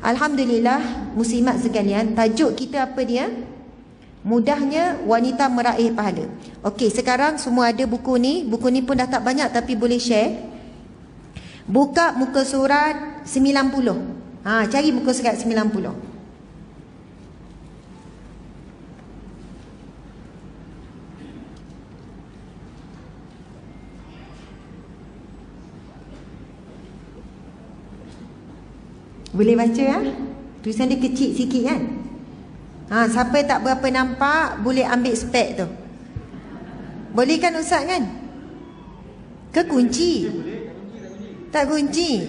Alhamdulillah, muslimat sekalian, tajuk kita apa dia? Mudahnya wanita meraih pahala. Okey, sekarang semua ada buku ni. Buku ni pun dah tak banyak tapi boleh share. Buka muka surat 90. Cari muka surat 90. Boleh baca ya? Tulisan dia kecil sikit kan? Siapa tak berapa nampak, boleh ambil spek tu. Boleh kan Ustaz kan? Ke kunci? Tak kunci.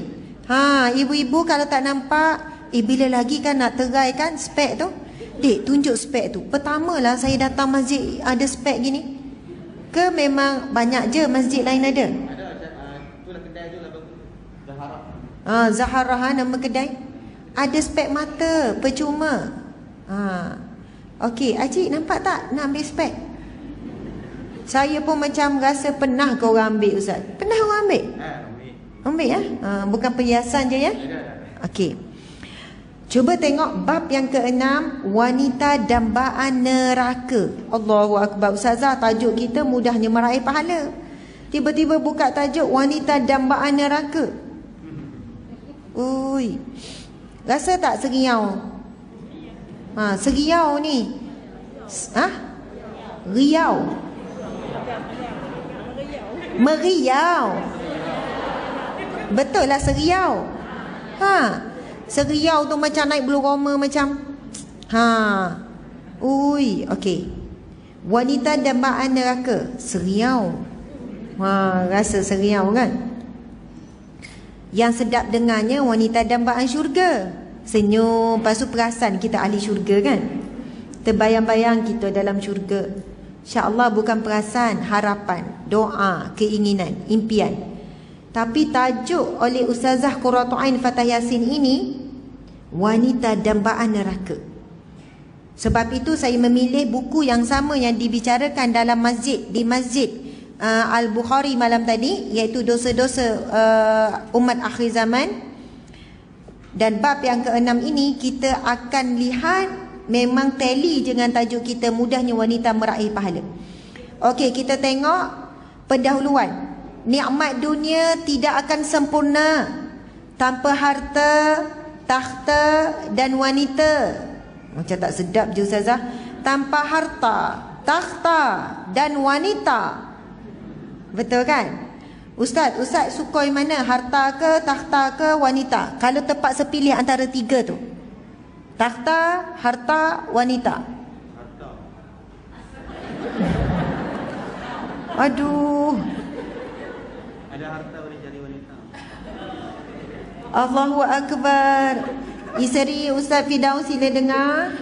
Ibu-ibu kalau tak nampak, bila lagi kan nak terai kan spek tu? Dek, tunjuk spek tu. Pertamalah saya datang masjid ada spek gini. Ke memang banyak je masjid lain ada? Ada, itulah kedai tu lah bagus. Zaharah. Zaharah nama kedai. Ada spek mata, percuma. Okey, Acik nampak tak nak ambil spek? Saya pun macam rasa pernah ke orang ambil Ustaz. Pernah orang ambil? Ambil ya? Bukan perhiasan je ya? Okey. Cuba tengok bab yang ke-6, wanita dambaan neraka. Allahu Akbar. Ustazah, tajuk kita mudahnya meraih pahala. Tiba-tiba buka tajuk wanita dambaan neraka. Ui. Rasa tak seriau? Seriau ni. Riau. Meriau. Betul lah seriau. Seriau tu macam naik bulu roma macam. Ui, okey. Wanita dambaan neraka, seriau. Rasa seriau kan? Yang sedap dengannya wanita dambaan syurga. Senyum, lepas tu perasan kita ahli syurga kan? Terbayang-bayang kita dalam syurga. InsyaAllah bukan perasan, harapan, doa, keinginan, impian. Tapi tajuk oleh Ustazah Qurratu Ain Fatah Yasin ini, wanita dambaan neraka. Sebab itu saya memilih buku yang sama yang dibicarakan dalam masjid, di Masjid Al-Bukhari malam tadi, iaitu dosa-dosa umat akhir zaman. Dan bab yang ke-6 ini kita akan lihat memang tally dengan tajuk kita, mudahnya wanita meraih pahala. Okey, kita tengok pendahuluan. Nikmat dunia tidak akan sempurna tanpa harta, takhta dan wanita. Macam tak sedap je Ustazah. Tanpa harta, takhta dan wanita. Betul kan? Ustaz suka yang mana? Harta ke, takhta ke, wanita? Kalau terpaksa pilih antara tiga tu, takhta, harta, wanita. Harta. Aduh, Ada harta boleh jadi wanita. Allahu Akbar. Isteri Ustaz Firdaus sila dengar.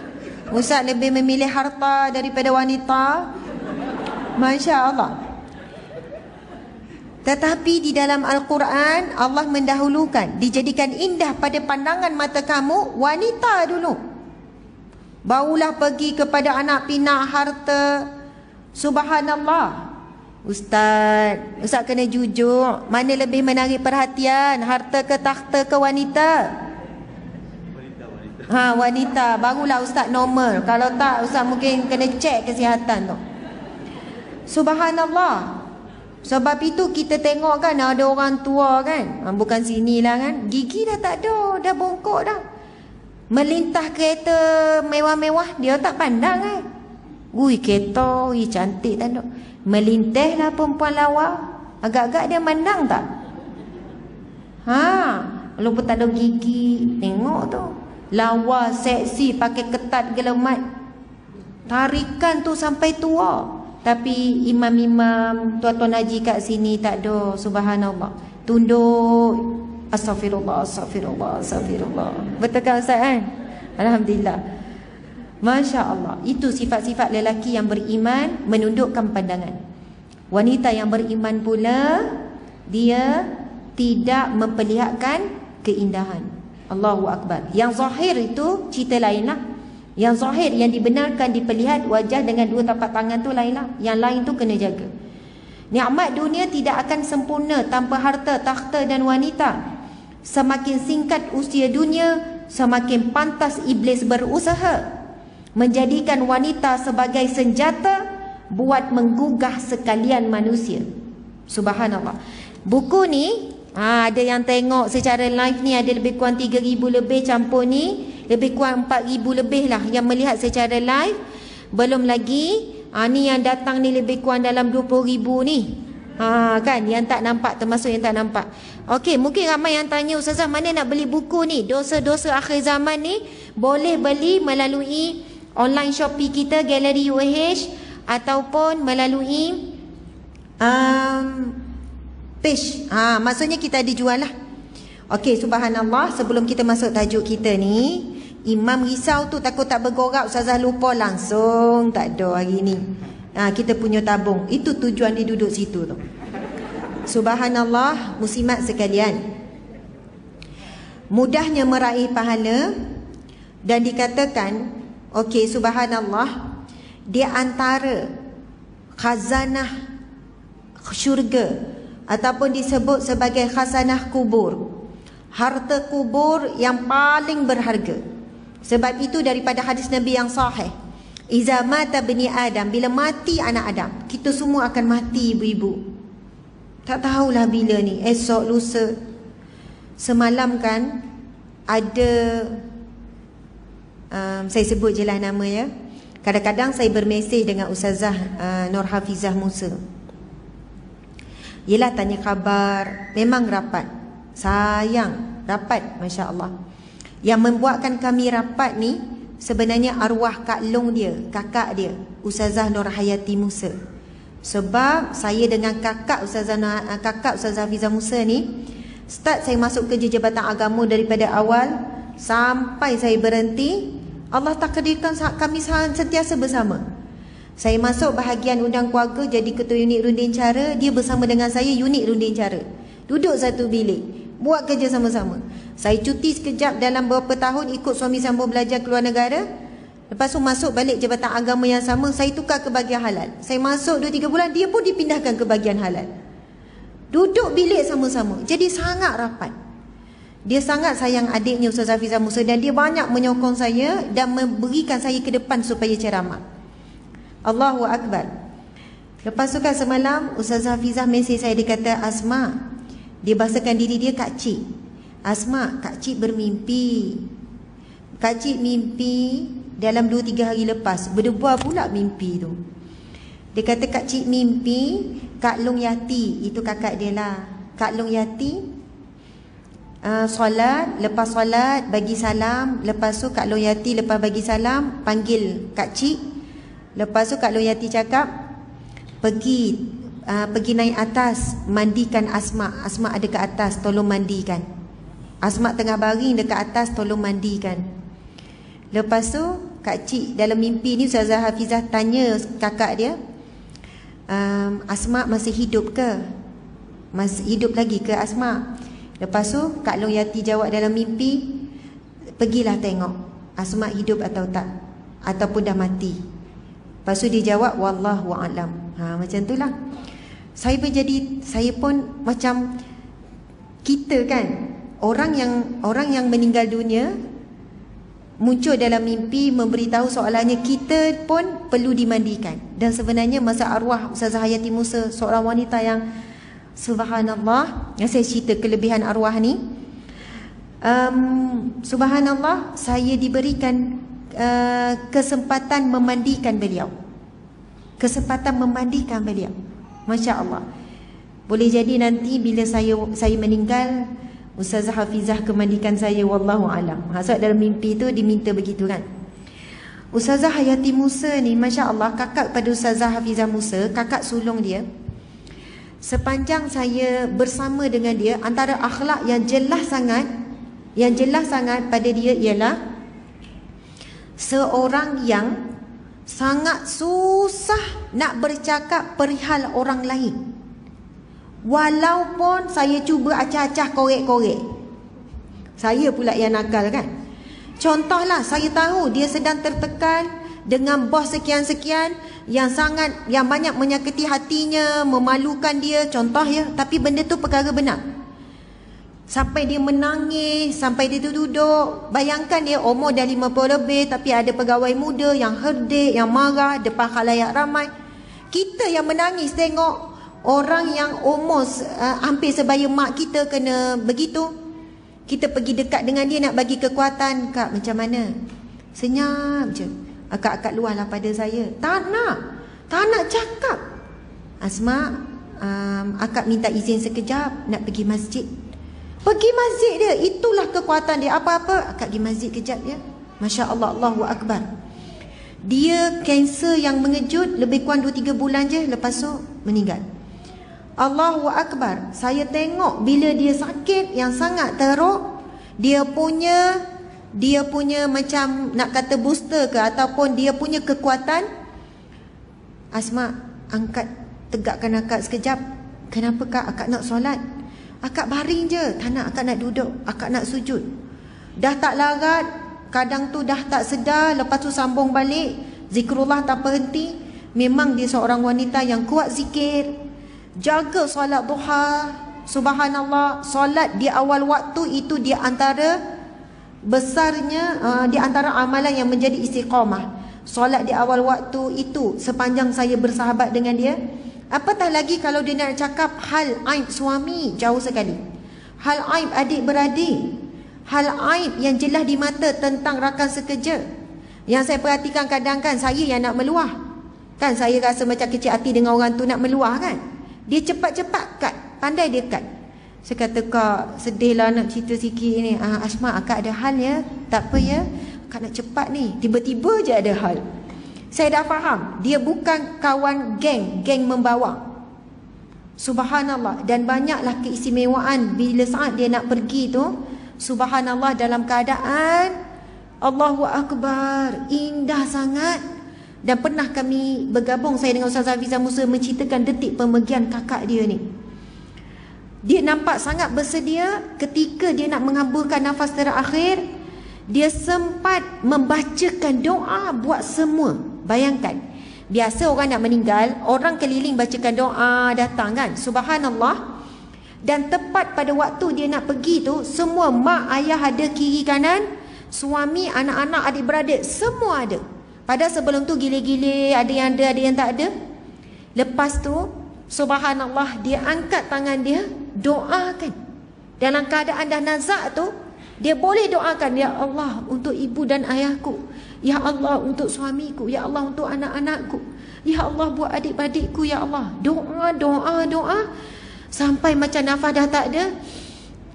Ustaz lebih memilih harta daripada wanita. Masya Allah. Tetapi di dalam Al-Quran Allah mendahulukan, dijadikan indah pada pandangan mata kamu wanita dulu. Barulah pergi kepada anak pinak harta. Subhanallah. Ustaz kena jujur, mana lebih menarik perhatian, harta ke takhta ke wanita? Wanita. Barulah Ustaz normal. Kalau tak, Ustaz mungkin kena cek kesihatan tu. Subhanallah. Sebab itu kita tengok kan, ada orang tua kan, bukan sinilah kan, gigi dah tak ada, dah bongkok dah. Melintah kereta mewah-mewah, dia tak pandang kan. Ui, kereta, ui, cantik tak ada. Melintahlah perempuan lawa, agak-agak dia mandang tak? Walaupun tak ada gigi, tengok tu. Lawa, seksi, pakai ketat gelamat. Tarikan tu sampai tua. Tapi imam-imam, tuan-tuan haji kat sini tak ada. Subhanallah. Tunduk. Astaghfirullah, astaghfirullah, astaghfirullah. Betul kan Ustaz kan? Alhamdulillah. Masya Allah. Itu sifat-sifat lelaki yang beriman, menundukkan pandangan. Wanita yang beriman pula, dia tidak memperlihatkan keindahan. Allahu Akbar. Yang zahir itu cerita lain lah. Yang zahir, yang dibenarkan diperlihat wajah dengan dua tapak tangan tu lain lah. Yang lain tu kena jaga. Nikmat dunia tidak akan sempurna tanpa harta, takhta dan wanita. Semakin singkat usia dunia, semakin pantas iblis berusaha menjadikan wanita sebagai senjata buat menggugah sekalian manusia. Subhanallah. Buku ni ada yang tengok secara live ni ada lebih kurang 3,000 lebih, campur ni lebih kurang 4,000 lebih lah yang melihat secara live. Belum lagi ni yang datang ni lebih kurang dalam 20,000 ni. Kan yang tak nampak, termasuk yang tak nampak. Okey, mungkin ramai yang tanya, Ustazah mana nak beli buku ni? Dosa-dosa akhir zaman ni boleh beli melalui online Shopee kita, Galeri UAH, ataupun melalui page. Maksudnya kita ada jual lah. Okey, subhanallah. Sebelum kita masuk tajuk kita ni, Imam risau tu takut tak bergorak, Ustazah lupa langsung. Tak ada hari ni. Kita punya tabung. Itu tujuan dia duduk situ tu. Subhanallah, muslimat sekalian. Mudahnya meraih pahala. Dan dikatakan, okey, subhanallah, dia antara khazanah syurga ataupun disebut sebagai khazanah kubur, harta kubur yang paling berharga. Sebab itu daripada hadis Nabi yang sahih, iza mata bani Adam, bila mati anak Adam, kita semua akan mati ibu-ibu. Tak tahulah bila ni, esok, lusa. Semalam kan ada saya sebut je lah nama ya. Kadang-kadang saya bermesej dengan Ustazah Nur Hafizah Musa. Yelah tanya khabar. Memang rapat. Sayang, rapat, Masya Allah. Yang membuatkan kami rapat ni sebenarnya arwah Kak Long dia, kakak dia, Ustazah Nur Hayati Musa. Sebab saya dengan kakak Ustazah Hafizah Musa ni, start saya masuk kerja Jabatan Agama daripada awal sampai saya berhenti, Allah takdirkan kami sentiasa bersama. Saya masuk bahagian undang keluarga jadi ketua unit runding cara, dia bersama dengan saya unit runding cara. Duduk satu bilik, buat kerja sama-sama. Saya cuti sekejap dalam beberapa tahun, ikut suami sambung belajar keluar negara. Lepas tu masuk balik jabatan agama yang sama, saya tukar ke bahagian halal. Saya masuk 2-3 bulan, dia pun dipindahkan ke bahagian halal. Duduk bilik sama-sama. Jadi sangat rapat. Dia sangat sayang adiknya Ustaz Hafizah Musa, dan dia banyak menyokong saya dan memberikan saya ke depan supaya ceramah. Allahu Akbar. Lepas tu kan semalam Ustaz Hafizah mesej saya, dia kata, Asma, dia bahasakan diri dia Kak Cik. Asma, Kak Cik bermimpi. Kak Cik mimpi dalam 2-3 hari lepas. Berdebar pula mimpi tu. Dia kata Kak Cik mimpi Kak Long Yati, itu kakak dia lah. Kak Long Yati solat, lepas solat bagi salam. Lepas tu Kak Long Yati lepas bagi salam panggil Kak Cik. Lepas tu Kak Long Yati cakap, pergi naik atas, mandikan Asma. Asma ada ke atas, tolong mandikan. Asma tengah baring dekat atas, tolong mandikan. Lepas tu Kak Cik dalam mimpi ni Ustazah Hafizah tanya kakak dia, Asma masih hidup ke? Masih hidup lagi ke Asma? Lepas tu Kak Long Yati jawab dalam mimpi, pergilah tengok Asma hidup atau tak, ataupun dah mati. Lepas tu dia jawab, wallahu a'lam. Macam tu lah. Saya pun macam kita kan, orang yang meninggal dunia muncul dalam mimpi memberitahu soalannya, kita pun perlu dimandikan. Dan sebenarnya masa arwah Ustazah Hayati Musa, seorang wanita yang subhanallah, yang saya cerita kelebihan arwah ni, subhanallah, saya diberikan kesempatan memandikan beliau. Kesempatan memandikan beliau. Masya Allah. Boleh jadi nanti bila saya meninggal, Ustazah Hafizah kemandikan saya, wallahu alam. Sebab dalam mimpi tu diminta begitu kan. Ustazah Hayati Musa ni, Masya Allah, kakak pada Ustazah Hafizah Musa, kakak sulung dia. Sepanjang saya bersama dengan dia, antara akhlak yang jelas sangat pada dia ialah seorang yang sangat susah nak bercakap perihal orang lain. Walaupun saya cuba acah-acah korek-korek, saya pula yang nakal kan. Contohlah, saya tahu dia sedang tertekan dengan bos sekian-sekian yang banyak menyakiti hatinya, memalukan dia, contoh ya, tapi benda tu perkara benar. Sampai dia menangis, sampai dia tu duduk. Bayangkan dia umur dah 50 lebih, tapi ada pegawai muda yang herdik, yang marah depan khalayak ramai. Kita yang menangis tengok orang yang umur hampir sebaya mak kita kena begitu. Kita pergi dekat dengan dia nak bagi kekuatan. Kak, macam mana? Senyap je. Akak-akak luahlah pada saya. Tak nak cakap. Asma, akak minta izin sekejap nak pergi masjid. Pergi masjid dia, itulah kekuatan dia. Apa-apa, akak pergi masjid kejap ya. Masya Allah, Allahu Akbar. Dia kanser yang mengejut, lebih kurang 2-3 bulan je, lepas tu meninggal. Allahu Akbar. Saya tengok bila dia sakit yang sangat teruk, dia punya macam nak kata booster ke, ataupun dia punya kekuatan. Asma, angkat, tegakkan akak sekejap. Kenapa kak? Akak nak solat. Akak baring je, tak nak, akak nak duduk, akak nak sujud. Dah tak larat, kadang tu dah tak sedar, lepas tu sambung balik, zikrullah tak berhenti. Memang dia seorang wanita yang kuat zikir, jaga solat duha. Subhanallah, solat di awal waktu itu di antara besarnya, di antara amalan yang menjadi istiqamah. Solat di awal waktu itu sepanjang saya bersahabat dengan dia. Apatah lagi kalau dia nak cakap hal aib suami, jauh sekali. Hal aib adik-beradik, hal aib yang jelas di mata tentang rakan sekerja. Yang saya perhatikan kadang kan, saya yang nak meluah. Kan saya rasa macam kecil hati dengan orang tu nak meluah kan. Dia cepat-cepat cut, pandai dia cut. Saya kata, kak sedih lah nak cerita sikit ni. Asma, akak ada hal ya. Tak apa ya, akak nak cepat ni. Tiba-tiba je ada hal. Saya dah faham, dia bukan kawan geng membawa. Subhanallah. Dan banyaklah keistimewaan bila saat dia nak pergi tu. Subhanallah, dalam keadaan Allahu Akbar, indah sangat. Dan pernah kami bergabung, saya dengan Ustazah Hafizah Musa, menceritakan detik pemergian kakak dia ni. Dia nampak sangat bersedia. Ketika dia nak menghamburkan nafas terakhir, dia sempat membacakan doa buat semua. Bayangkan, biasa orang nak meninggal, orang keliling bacakan doa, datang kan, subhanallah. Dan tepat pada waktu dia nak pergi tu, semua mak ayah ada kiri kanan, suami, anak-anak, adik-beradik, semua ada. Padahal sebelum tu gile-gile, ada yang tak ada. Lepas tu subhanallah, dia angkat tangan dia, doakan. Dalam keadaan dah nazak tu, dia boleh doakan, ya Allah untuk ibu dan ayahku, ya Allah untuk suamiku, ya Allah untuk anak-anakku, ya Allah buat adik-adikku, ya Allah. Doa. Sampai macam nafas dah tak ada,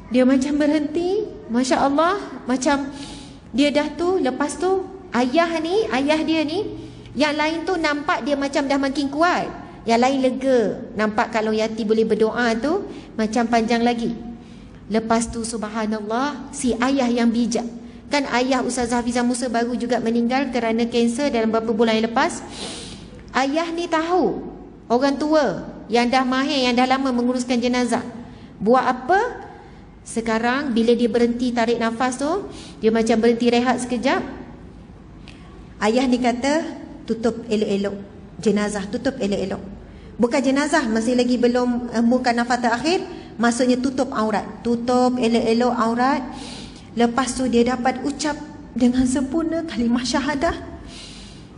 dia macam berhenti. Masya Allah, macam dia dah tu. Lepas tu ayah dia ni, yang lain tu nampak dia macam dah makin kuat, yang lain lega. Nampak kalau Yati boleh berdoa tu macam panjang lagi. Lepas tu subhanallah, si ayah yang bijak, kan ayah Ustazah Hafizah Musa baru juga meninggal kerana kanser dalam beberapa bulan yang lepas. Ayah ni tahu orang tua yang dah mahir, yang dah lama menguruskan jenazah. Buat apa? Sekarang bila dia berhenti tarik nafas tu, dia macam berhenti rehat sekejap. Ayah ni kata, tutup elok-elok jenazah, tutup elok-elok. Bukan jenazah, masih lagi belum hembuskan nafas terakhir, maksudnya tutup aurat, tutup elok-elok aurat. Lepas tu dia dapat ucap dengan sempurna kalimah syahadah.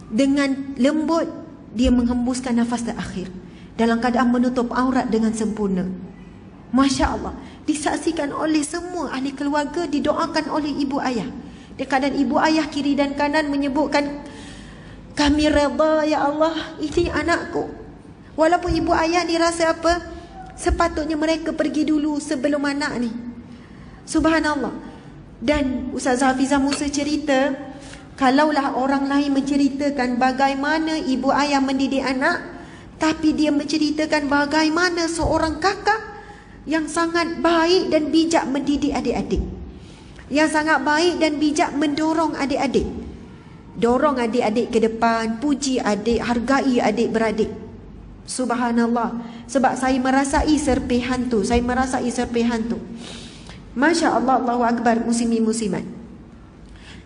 Dengan lembut dia menghembuskan nafas terakhir dalam keadaan menutup aurat dengan sempurna. Masya Allah, disaksikan oleh semua ahli keluarga, didoakan oleh ibu ayah. Di keadaan ibu ayah kiri dan kanan menyebutkan, kami redha ya Allah, ini anakku. Walaupun ibu ayah ni rasa apa, sepatutnya mereka pergi dulu sebelum anak ni. Subhanallah. Dan Ustazah Hafizah Musa cerita, kalaulah orang lain menceritakan bagaimana ibu ayah mendidik anak, tapi dia menceritakan bagaimana seorang kakak yang sangat baik dan bijak mendidik adik-adik, yang sangat baik dan bijak mendorong adik-adik, dorong adik-adik ke depan, puji adik, hargai adik-beradik. Subhanallah. Sebab saya merasai serpihan tu, Masya Allah, Allahu Akbar. Muslimin muslimat,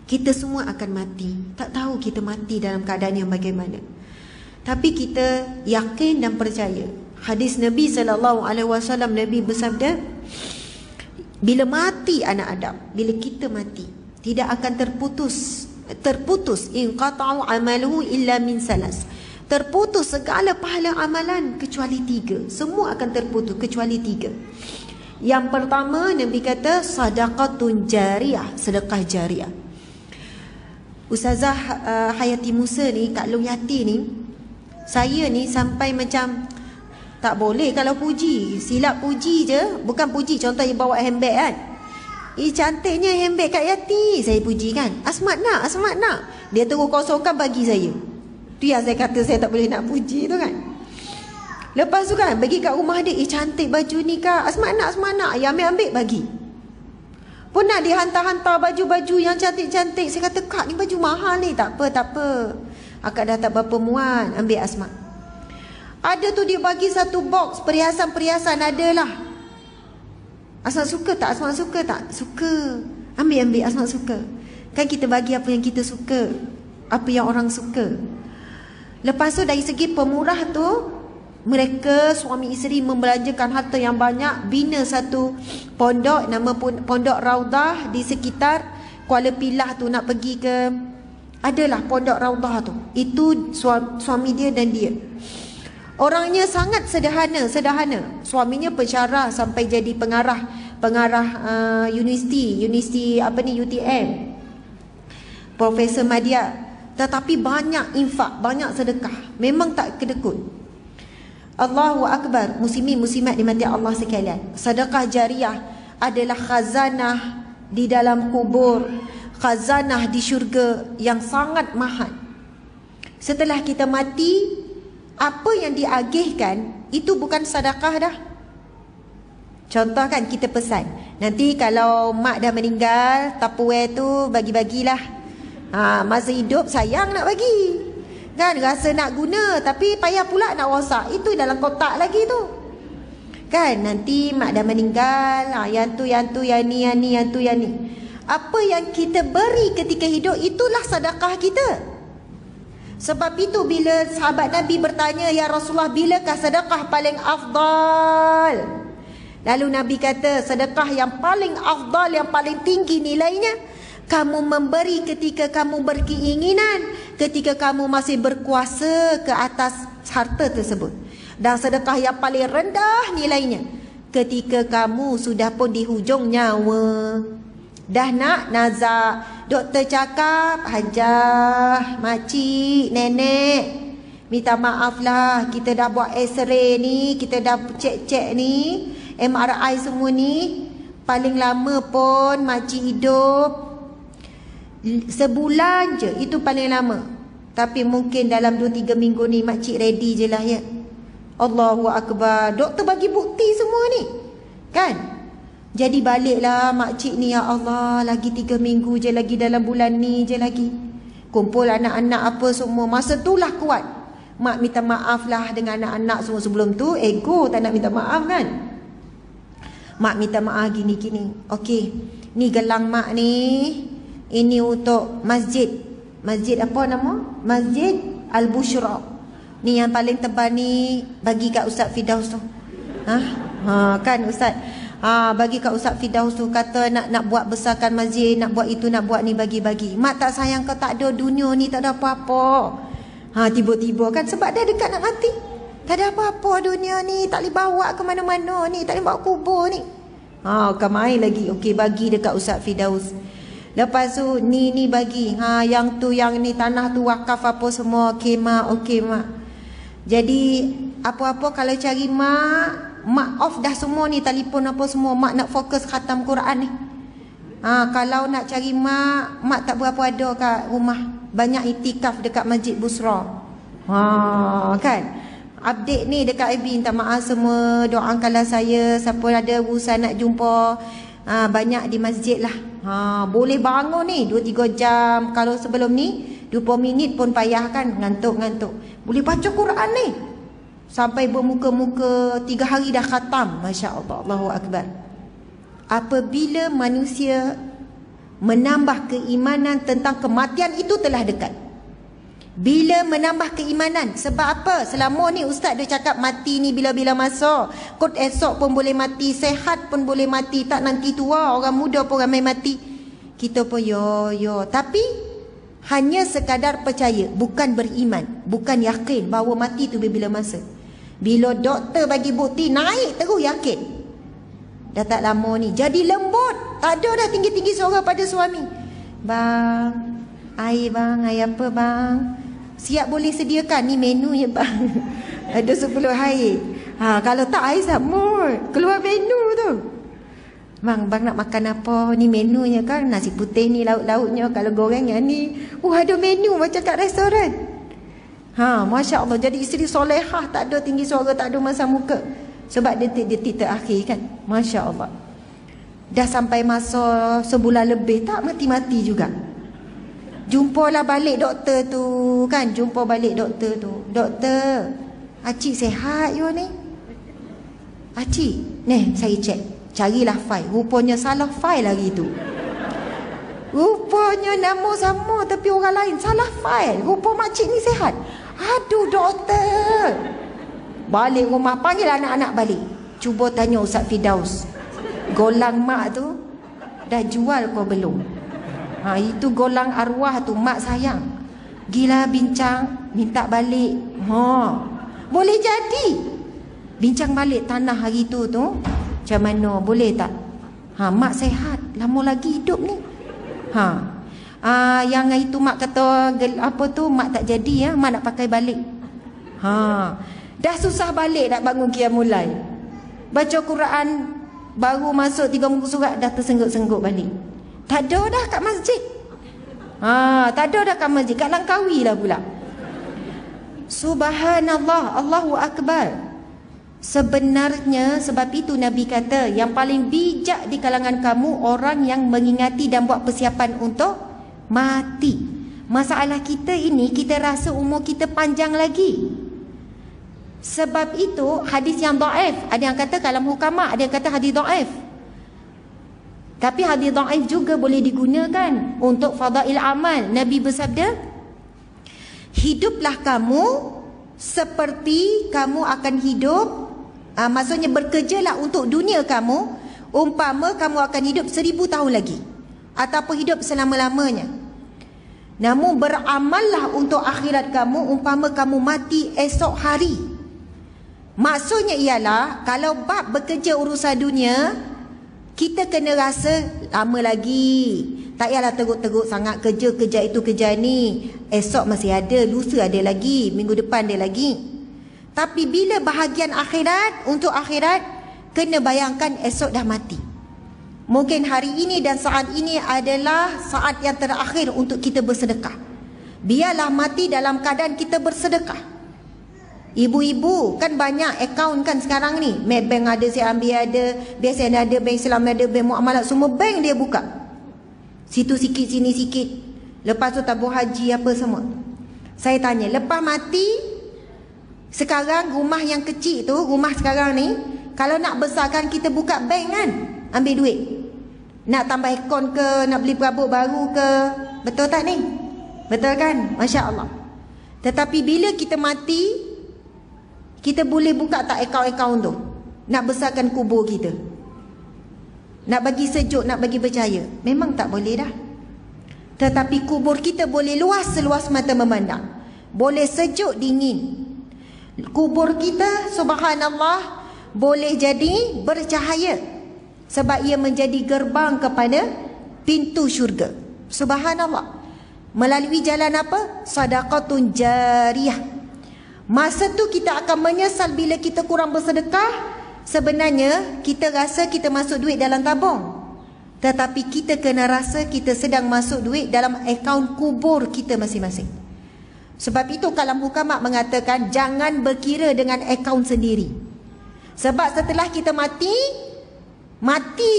kita semua akan mati. Tak tahu kita mati dalam keadaan yang bagaimana, tapi kita yakin dan percaya. Hadis Nabi SAW, Nabi bersabda, bila mati anak Adam, bila kita mati, tidak akan terputus inqata'u amaluhu illa min salas. Terputus segala pahala amalan kecuali 3. Semua akan terputus kecuali 3. Yang pertama, Nabi kata sadaqatun jariyah, sedekah jariah. Ustazah Hayati Musa ni, Kak Long Yati ni, saya ni sampai macam tak boleh kalau puji, silap puji je. Bukan puji, contohnya bawa handbag kan, cantiknya handbag Kak Yati, saya puji kan, Asmat nak. Dia terus kosongkan bagi saya. Tu yang saya kata saya tak boleh nak puji tu kan. Lepas tu kan bagi kat rumah dia, cantik baju ni Kak, Asmat nak. Ya ambil bagi. Pun nak dihantar-hantar baju-baju yang cantik-cantik. Saya kata, Kak ni baju mahal ni. Tak apa. Akak dah tak berapa muat, ambil Asmat. Ada tu dia bagi satu box perhiasan-perhiasan, adalah. Asmat suka tak? Suka. Ambil Asmat suka. Kan kita bagi apa yang kita suka, apa yang orang suka. Lepas tu dari segi pemurah tu, mereka suami isteri membelanjakan harta yang banyak, bina satu pondok, nama Pondok Raudah di sekitar Kuala Pilah tu. Nak pergi ke, adalah Pondok Raudah tu. Itu suami dia dan dia. Orangnya sangat sederhana. Suaminya pensyarah sampai jadi pengarah universiti UTM, Profesor Madya. Tetapi banyak infak, banyak sedekah, memang tak kedekut. Allahu Akbar. Muslimin muslimat dimati Allah sekalian, sedekah jariah adalah khazanah di dalam kubur, khazanah di syurga yang sangat mahal. Setelah kita mati, apa yang diagihkan itu bukan sedekah dah. Contoh kan, kita pesan, nanti kalau mak dah meninggal, Tupperware tu bagi-bagilah. Masa hidup sayang nak bagi kan, rasa nak guna, tapi payah pula nak rosak. Itu dalam kotak lagi tu. Kan nanti mak dah meninggal, yang tu, yang ni. Apa yang kita beri ketika hidup itulah sedekah kita. Sebab itu bila sahabat Nabi bertanya, ya Rasulullah, bilakah sedekah paling afdal? Lalu Nabi kata, sedekah yang paling afdal, yang paling tinggi nilainya, kamu memberi ketika kamu berkeinginan, ketika kamu masih berkuasa ke atas harta tersebut. Dan sedekah yang paling rendah nilainya ketika kamu sudah pun di hujung nyawa, dah nak nazak, doktor cakap, hajah, makcik, nenek, minta maaf lah, kita dah buat x-ray ni, kita dah cek-cek ni, MRI semua ni, paling lama pun makcik hidup sebulan je, itu paling lama. Tapi mungkin dalam 2-3 minggu ni makcik ready je lah ya. Allahu Akbar. Doktor bagi bukti semua ni, kan? Jadi baliklah makcik ni, ya Allah, lagi 3 minggu je lagi, dalam bulan ni je lagi. Kumpul anak-anak apa semua. Masa tu lah kuat. Mak minta maaf lah dengan anak-anak semua. Sebelum tu ego tak nak minta maaf kan. Mak minta maaf gini-gini. Okey, ni gelang mak ni, ini untuk masjid. Masjid apa nama? Masjid Al-Bushra. Ni yang paling tebal ni bagi kat Ustaz Firdaus tu. Kan Ustaz? Bagi kat Ustaz Firdaus tu, kata nak buat besarkan masjid, nak buat itu, nak buat ni, bagi-bagi. Mak tak sayang kau tak ada dunia ni, tak ada apa-apa. Tiba-tiba kan, sebab dia dekat nak mati. Tak ada apa-apa dunia ni, tak boleh bawa ke mana-mana ni, tak boleh bawa kubur ni. Kau main lagi. Okey, bagi dekat Ustaz Firdaus. Lepas tu ni bagi. Yang tu, yang ni, tanah tu wakaf apa semua. Okey mak, okey mak. Jadi apa-apa kalau cari mak off dah semua ni, telefon apa semua. Mak nak fokus khatam Quran ni. Kalau nak cari mak tak berapa ada kat rumah. Banyak itikaf dekat Masjid Busra. Kan? Update ni dekat IB, minta maaf semua, doakanlah saya, siapa ada urusan nak jumpa, banyak di masjid lah. Boleh bangun ni 2-3 jam. Kalau sebelum ni 20 minit pun payah kan, ngantuk-ngantuk. Boleh baca Quran ni sampai bermuka-muka 3 hari dah khatam. Masya Allah, Allahu Akbar. Apabila manusia menambah keimanan tentang kematian, itu telah dekat. Bila menambah keimanan, sebab apa? Selama ni ustaz dia cakap mati ni bila-bila masa, kot esok pun boleh mati, sehat pun boleh mati, tak nanti tua, orang muda pun ramai mati. Kita pun yo. Tapi hanya sekadar percaya, bukan beriman, bukan yakin bahawa mati tu bila masa. Bila doktor bagi bukti, naik terus yakin. Dah tak lama ni jadi lembut, tak ada dah tinggi-tinggi suara pada suami. Bang, air apa bang? Siap boleh sediakan, ni menu je bang. Ada 10 air. Kalau tak air sama, keluar menu tu. Bang nak makan apa? Ni menunya kan, nasi putih ni lauk-lauknya, kalau goreng yang ni. Ada menu macam kat restoran. Masya Allah. Jadi isteri solehah, tak ada tinggi suara, tak ada masa muka. Sebab detik-detik terakhir kan. Masya Allah. Dah sampai masa sebulan lebih, tak mati-mati juga. Jumpalah balik doktor tu kan. Jumpa balik doktor tu. Doktor, acik sihat you ni? Acik, ni saya cek, carilah fail. Rupanya salah fail hari tu. Rupanya nama sama tapi orang lain, salah fail. Rupa makcik ni sihat. Aduh doktor. Balik rumah, panggil anak-anak balik. Cuba tanya Ustaz Firdaus, golang mak tu dah jual kau belum? Itu golang arwah tu, mak sayang. Gila bincang, minta balik. Boleh jadi. Bincang balik tanah hari tu macam mana, boleh tak? Mak sehat, lama lagi hidup ni. Yang itu mak kata apa tu, mak tak jadi ya, mak nak pakai balik. Dah susah balik nak bangun qiyamul lail. Baca Quran baru masuk 3 muka surat dah tersenggut-senggut balik. Tak ada dah kat masjid. Tak ada dah kat masjid, kat Langkawi lah pula. Subhanallah, Allahu Akbar. Sebenarnya sebab itu Nabi kata, yang paling bijak di kalangan kamu orang yang mengingati dan buat persiapan untuk mati. Masalah kita ini, kita rasa umur kita panjang lagi. Sebab itu hadis yang dhaif, ada yang kata kalam hukama, ada yang kata hadis dhaif. Tapi hadis dhaif juga boleh digunakan untuk fadail amal. Nabi bersabda, hiduplah kamu seperti kamu akan hidup, maksudnya bekerjalah untuk dunia kamu umpama kamu akan hidup 1000 tahun lagi ataupun hidup selama-lamanya. Namun beramallah untuk akhirat kamu umpama kamu mati esok hari. Maksudnya ialah kalau bab bekerja urusan dunia, kita kena rasa lama lagi. Tak payahlah teruk-teruk sangat kerja itu kerja ni. Esok masih ada, lusa ada lagi, minggu depan ada lagi. Tapi bila bahagian akhirat, untuk akhirat, kena bayangkan esok dah mati. Mungkin hari ini dan saat ini adalah saat yang terakhir untuk kita bersedekah. Biarlah mati dalam keadaan kita bersedekah. Ibu-ibu kan banyak akaun kan sekarang ni. Maybank ada, saya ambil ada, biasanya ada, bank Islam ada, bank muamalat, semua bank dia buka. Situ sikit, sini sikit. Lepas tu tabung haji apa semua. Saya tanya, lepas mati, sekarang rumah yang kecil tu, rumah sekarang ni, kalau nak besarkan kita buka bank kan, ambil duit. Nak tambah akaun ke, nak beli perabot baru ke, betul tak ni? Betul kan? Masya Allah. Tetapi bila kita mati, kita boleh buka tak akaun-akaun tu? Nak besarkan kubur kita, nak bagi sejuk, nak bagi bercahaya? Memang tak boleh dah. Tetapi kubur kita boleh luas seluas mata memandang, boleh sejuk dingin. Kubur kita, subhanallah, boleh jadi bercahaya, sebab ia menjadi gerbang kepada pintu syurga. Subhanallah. Melalui jalan apa? Sadaqatun jariyah. Masa tu kita akan menyesal bila kita kurang bersedekah. Sebenarnya kita rasa kita masuk duit dalam tabung, tetapi kita kena rasa kita sedang masuk duit dalam akaun kubur kita masing-masing. Sebab itu kalam hukama mengatakan jangan berkira dengan akaun sendiri. Sebab setelah kita mati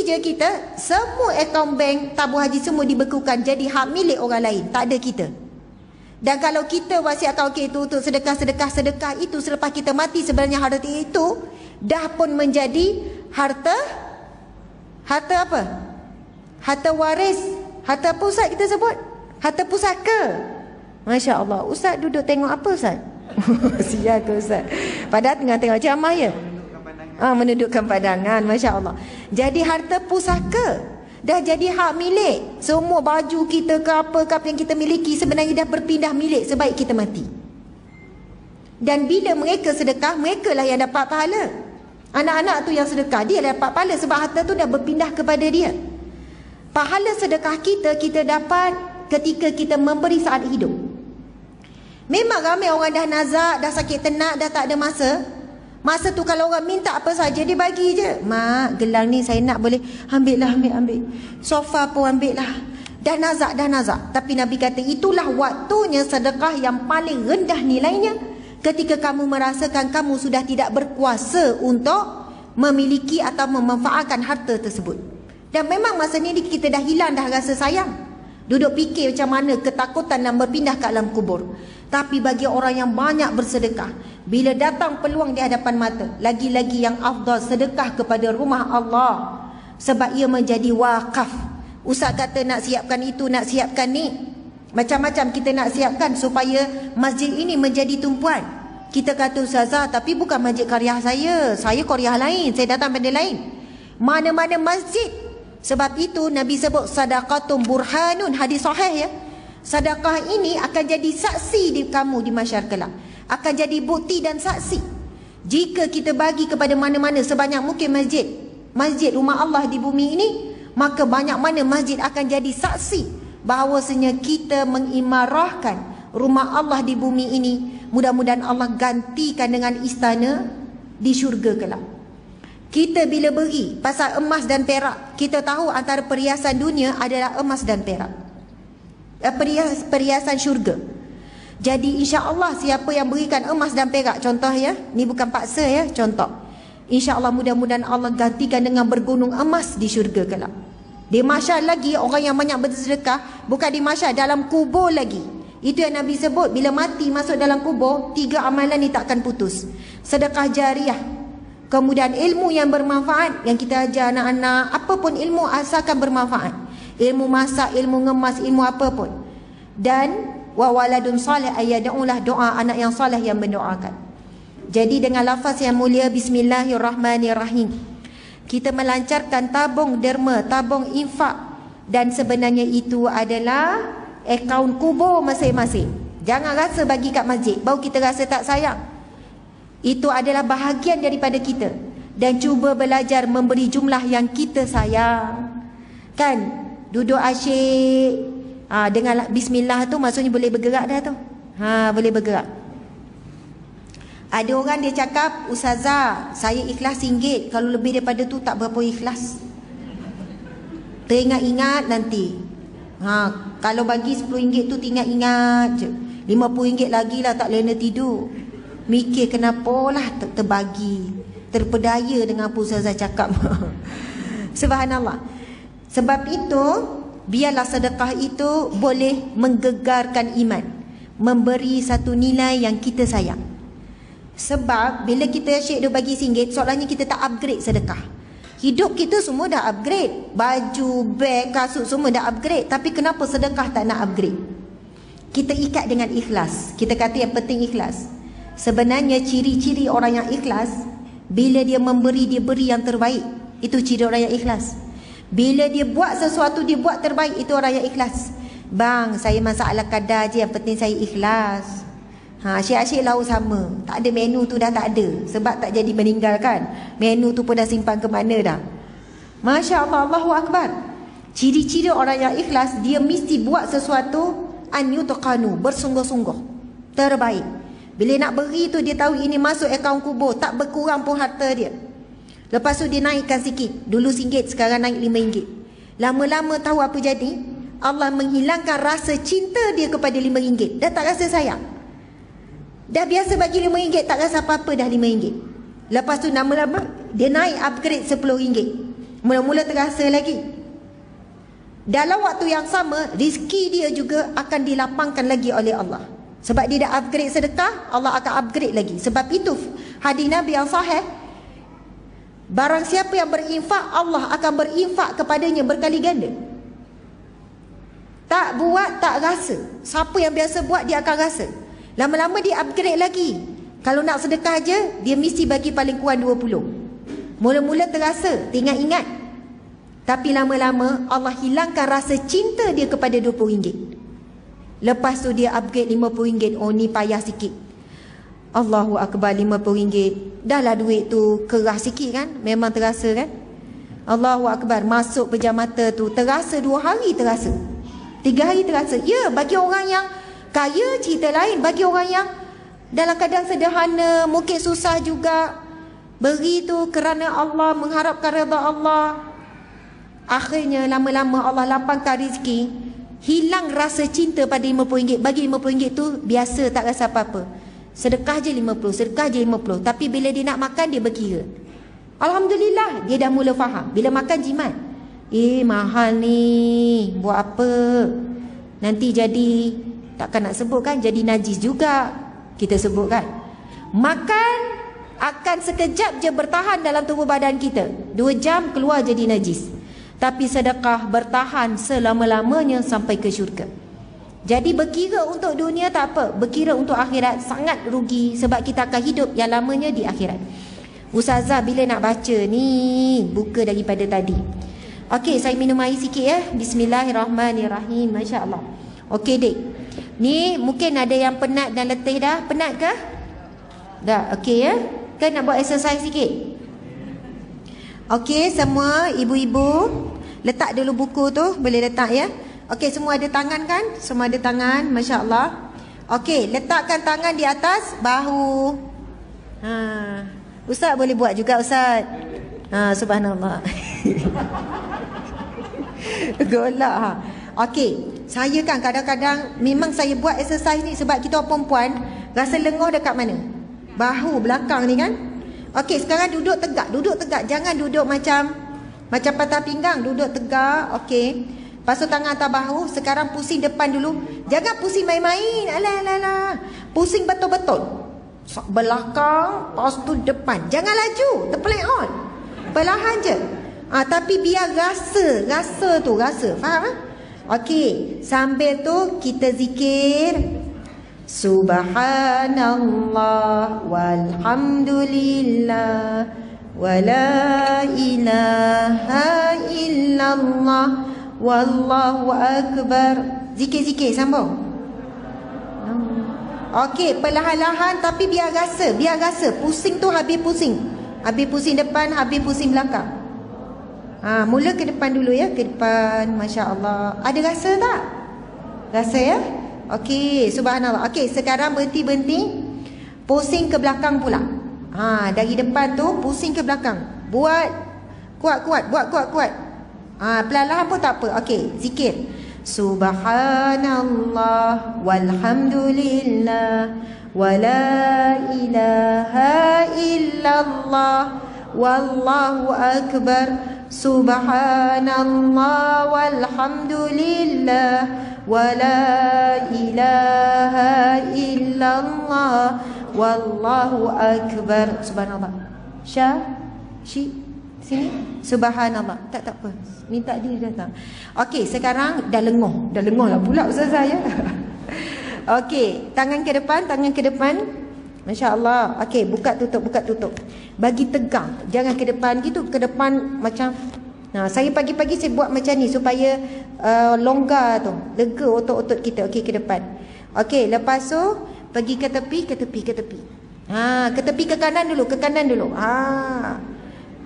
je kita, semua akaun bank, tabung haji semua dibekukan jadi hak milik orang lain, tak ada kita. Dan kalau kita wasiatkan okey itu untuk sedekah itu selepas kita mati, sebenarnya harta itu dah pun menjadi harta apa? Harta waris. Harta apa Ustaz kita sebut? Harta pusaka. Masya Allah. Ustaz duduk tengok apa Ustaz? Sial ke Ustaz? Padahal tengah tengok ceramah ya? Menundukkan pandangan. Masya Allah. Jadi harta pusaka dah jadi hak milik. Semua baju kita ke apa yang kita miliki sebenarnya dah berpindah milik sebaik kita mati. Dan bila mereka sedekah, mereka lah yang dapat pahala. Anak-anak tu yang sedekah, dia dapat pahala sebab harta tu dah berpindah kepada dia. Pahala sedekah kita dapat ketika kita memberi saat hidup. Memang ramai orang dah nazak, dah sakit tenak, dah tak ada masa. Masa tu kalau orang minta apa saja dia bagi je. Mak, gelang ni saya nak, boleh ambillah, ambil. Sofa pun ambil lah. Dah nazak. Tapi Nabi kata itulah waktunya sedekah yang paling rendah nilainya, ketika kamu merasakan kamu sudah tidak berkuasa untuk memiliki atau memanfaatkan harta tersebut. Dan memang masa ni kita dah hilang dah rasa sayang. Duduk fikir macam mana ketakutan dan berpindah ke alam kubur. Tapi bagi orang yang banyak bersedekah, bila datang peluang di hadapan mata, lagi-lagi yang afdal sedekah kepada rumah Allah, sebab ia menjadi wakaf. Ustaz kata nak siapkan itu, nak siapkan ni, macam-macam kita nak siapkan supaya masjid ini menjadi tumpuan. Kita kata Ustazah, tapi bukan masjid qaryah saya qaryah lain, saya datang benda lain. Mana-mana masjid. Sebab itu Nabi sebut sadaqatun burhanun, hadis sahih ya. Sedekah ini akan jadi saksi di kamu di mahsyar kelak, akan jadi bukti dan saksi. Jika kita bagi kepada mana-mana sebanyak mungkin masjid rumah Allah di bumi ini, maka banyak mana masjid akan jadi saksi bahawasanya kita mengimarahkan rumah Allah di bumi ini. Mudah-mudahan Allah gantikan dengan istana di syurga kelak. Kita bila beri pasal emas dan perak, kita tahu antara perhiasan dunia adalah emas dan perak, perhiasan syurga. Jadi insya-Allah siapa yang berikan emas dan perak, contoh ya, ni bukan paksa ya, contoh, insya-Allah mudah-mudahan Allah gantikan dengan bergunung emas di syurga kelak. Di mahsyar lagi orang yang banyak bersedekah, bukan di mahsyar, dalam kubur lagi, Itu yang Nabi sebut, bila mati masuk dalam kubur, 3 amalan ni takkan putus. Sedekah jariah, kemudian ilmu yang bermanfaat yang kita ajar anak-anak, apapun ilmu asalkan bermanfaat. Ilmu masak, ilmu ngemas, ilmu apapun. Dan wa waladun salih, ayad'ulah, doa anak yang salih yang mendoakan. Jadi dengan lafaz yang mulia bismillahirrahmanirrahim, kita melancarkan tabung derma, tabung infak, dan sebenarnya itu adalah akaun kubur masing-masing. Jangan rasa bagi kat masjid baru kita rasa tak sayang. Itu adalah bahagian daripada kita. Dan cuba belajar memberi jumlah yang kita sayang. Kan? Duduk asyik, dengan bismillah tu maksudnya boleh bergerak dah tu. Boleh bergerak. Ada orang dia cakap, Ustazah, saya ikhlas RM1, kalau lebih daripada tu tak berapa ikhlas. Teringat-ingat nanti. Kalau bagi RM10 tu tinggal ingat je. RM50 lagi lah tak lena tidur. Mikir kenapa lah terbagi, terpedaya dengan apa Ustazah cakap. Subhanallah. Sebab itu, biarlah sedekah itu boleh menggegarkan iman, memberi satu nilai yang kita sayang. Sebab bila kita asyik dia bagi RM1, soalannya kita tak upgrade sedekah. Hidup kita semua dah upgrade. Baju, beg, kasut semua dah upgrade. Tapi kenapa sedekah tak nak upgrade? Kita ikat dengan ikhlas. Kita kata yang penting ikhlas. Sebenarnya ciri-ciri orang yang ikhlas, bila dia memberi, dia beri yang terbaik. Itu ciri orang yang ikhlas. Bila dia buat sesuatu, dia buat terbaik. Itu orang yang ikhlas. Bang, saya masak ala kadar je, yang penting saya ikhlas. Asyik-asyik lauk sama. Tak ada menu tu dah tak ada. Sebab tak jadi meninggalkan. Menu tu pun dah simpan ke mana dah. Masya Allah, Allahu Akbar. Ciri-ciri orang yang ikhlas, dia mesti buat sesuatu an yutaqanu, bersungguh-sungguh, terbaik. Bila nak beri tu dia tahu ini masuk akaun kubur, tak berkurang pun harta dia. Lepas tu dia naikkan sikit. Dulu RM1, sekarang naik RM5. Lama-lama tahu apa jadi? Allah menghilangkan rasa cinta dia kepada RM5. Dah tak rasa sayang. Dah biasa bagi RM5, tak rasa apa-apa dah RM5. Lepas tu lama-lama dia naik upgrade RM10. Mula-mula terasa lagi. Dalam waktu yang sama, rezeki dia juga akan dilapangkan lagi oleh Allah. Sebab dia dah upgrade sedekah, Allah akan upgrade lagi. Sebab itu hadis Nabi yang sahih, barang siapa yang berinfak, Allah akan berinfak kepadanya berkali ganda. Tak buat, tak rasa. Siapa yang biasa buat, dia akan rasa. Lama-lama dia upgrade lagi. Kalau nak sedekah je, dia mesti bagi paling kurang 20. Mula-mula terasa, tinggal ingat. Tapi lama-lama Allah hilangkan rasa cinta dia kepada RM20. Lepas tu dia upgrade RM50. Oh ni payah sikit. Allahu Akbar, RM50. Dah lah duit tu keras sikit kan. Memang terasa kan. Allahu Akbar, masuk pejam mata tu terasa 2 hari terasa. 3 hari terasa. Ya, bagi orang yang kaya cerita lain. Bagi orang yang dalam keadaan sederhana, mungkin susah juga, beri tu kerana Allah, mengharapkan redha Allah. Akhirnya lama-lama Allah lapangkan rezeki, hilang rasa cinta pada RM50. Bagi RM50 tu biasa, tak rasa apa-apa. Sedekah je 50, sedekah je 50. Tapi bila dia nak makan, dia berkira. Alhamdulillah, dia dah mula faham. Bila makan jimat, mahal ni, buat apa? Nanti jadi, takkan nak sebut kan, jadi najis juga kita sebut kan. Makan akan sekejap je bertahan dalam tubuh badan kita, 2 jam keluar jadi najis. Tapi sedekah bertahan selama-lamanya sampai ke syurga. Jadi berkira untuk dunia tak apa, berkira untuk akhirat sangat rugi. Sebab kita akan hidup yang lamanya di akhirat. Ustazah bila nak baca ni, buka daripada tadi. Okey, saya minum air sikit ya. Bismillahirrahmanirrahim. Masya Allah. Okey dek, ni mungkin ada yang penat dan letih dah. Penat ke? Dah, okey ya. Kan nak buat exercise sikit. Okey, semua ibu-ibu letak dulu buku tu. Boleh letak ya. Okey, semua ada tangan kan? Semua ada tangan, Masya Allah. Okey, letakkan tangan di atas bahu. Ustaz boleh buat juga Ustaz. Subhanallah. Golak ha. Okey, saya kan kadang-kadang memang saya buat exercise ni sebab kita perempuan rasa lengoh dekat mana? Bahu belakang ni kan? Okey, sekarang duduk tegak, duduk tegak. Jangan duduk macam patah pinggang, duduk tegak. Okey. Lepas tu tangan atas bahu. Sekarang pusing depan dulu. Jangan pusing main-main. Alah. Pusing betul-betul. Belakang, lepas tu depan. Jangan laju, terpelik on. Perlahan je. Tapi biar rasa tu, faham? Okey, sambil tu kita zikir Subhanallah walhamdulillah wala ilaha illallah wallahu akbar. Zikir sambung. Okey, perlahan-lahan tapi biar rasa. Pusing tu habis pusing depan, habis pusing belakang. Mula ke depan dulu ya, ke depan. Masya Allah. Ada rasa tak? Rasa ya? Okey, subhanallah. Okey, sekarang berhenti. Pusing ke belakang pula. Dari depan tu pusing ke belakang. Buat kuat. Perlahan pun tak apa. Okey, zikir. Subhanallah walhamdulillah wala ilaha illallah wallahu akbar. Subhanallah walhamdulillah wala ilaha illallah wallahu akbar. Subhanallah. Sini. Subhanallah. Tak apa. Minta dia datang. Okey, sekarang dah lengoh lah pula ustazah ya. Okey, tangan ke depan. Masya-Allah. Okey, buka tutup. Bagi tegang. Jangan ke depan gitu, ke depan macam saya pagi-pagi saya buat macam ni supaya longgar tu, lega otot-otot kita. Okey, ke depan. Okey, lepas tu pergi ke tepi. Ke tepi ke kanan dulu.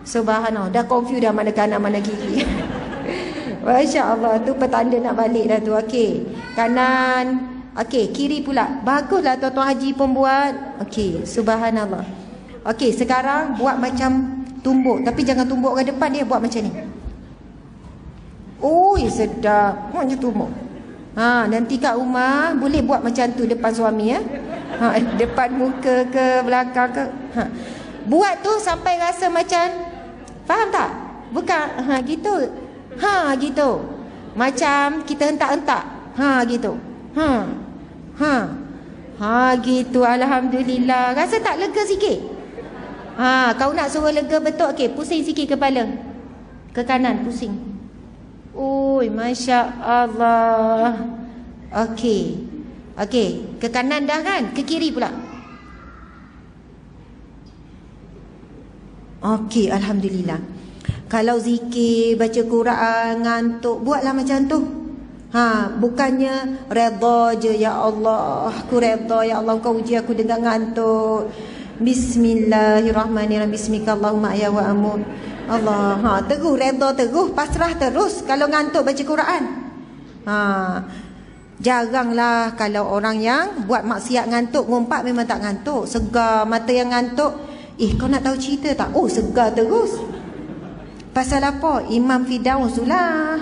Subhanallah. Dah confuse dah mana kanan mana kiri. Masya Allah. Tu petanda nak balik dah tu. Okey. Kanan. Okey. Kiri pula. Baguslah tuan-tuan haji pun buat. Okey. Subhanallah. Okey. Sekarang buat macam tumbuk. Tapi jangan tumbuk ke depan dia. Buat macam ni. Ui sedap. Macam tumbuk. Nanti kat rumah boleh buat macam tu depan suami ya. Depan muka ke belakang ke. Buat tu sampai rasa macam, faham tak? Bukan gitu. Gitu. Macam kita hentak-hentak. Gitu. Gitu. Alhamdulillah. Rasa tak lega sikit? Kau nak suruh lega betul. Okey, pusing sikit kepala. Ke kanan pusing. Ui, Masya Allah. Okey. Ke kanan dah kan? Ke kiri pula. Okey, alhamdulillah. Kalau zikir, baca Quran, ngantuk, buatlah macam tu. Bukannya redha je, ya Allah, aku redha, ya Allah, kau uji aku dengan ngantuk. Bismillahirrahmanirrahim. Bismikallahumma ya wa amut. Allah, teguh, redha teguh, pasrah terus kalau ngantuk baca Quran. Jaranglah kalau orang yang buat maksiat ngantuk, ngumpat memang tak ngantuk, segar mata yang ngantuk. Kau nak tahu cerita tak? Segar terus. Pasal apa? Imam Firdaus tu lah.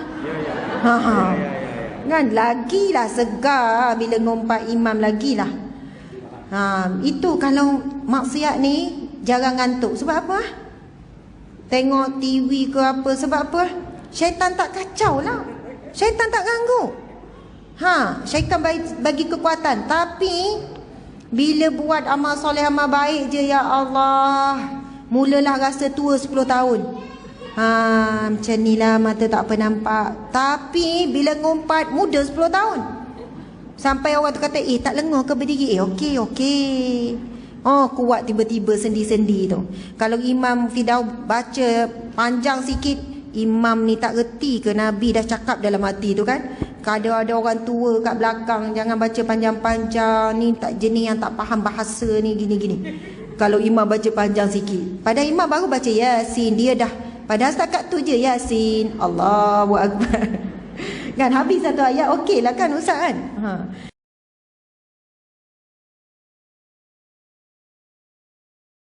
Kan lagilah segar bila ngumpat imam lagilah. Itu kalau maksiat ni jarang ngantuk. Sebab apa? Tengok TV ke apa. Sebab apa? Syaitan tak kacau lah. Syaitan tak ganggu. Syaitan bagi kekuatan. Tapi bila buat amal soleh, amal baik je, ya Allah, mulalah rasa tua 10 tahun. Macam ni lah, mata tak apa nampak. Tapi bila ngumpat muda 10 tahun. Sampai orang tu kata, tak lengah ke berdiri? Okey. Kuat tiba-tiba sendi-sendi tu. Kalau Imam Firdaus baca panjang sikit, imam ni tak reti ke Nabi dah cakap dalam hati tu kan? Kalau ada orang tua kat belakang, jangan baca panjang-panjang, ni tak jenis yang tak faham bahasa ni, gini-gini. Kalau imam baca panjang sikit, padahal imam baru baca Yasin, dia dah, padahal setakat tu je Yasin, Allahu Akbar. Kan habis satu ayat, okey lah kan ustaz kan?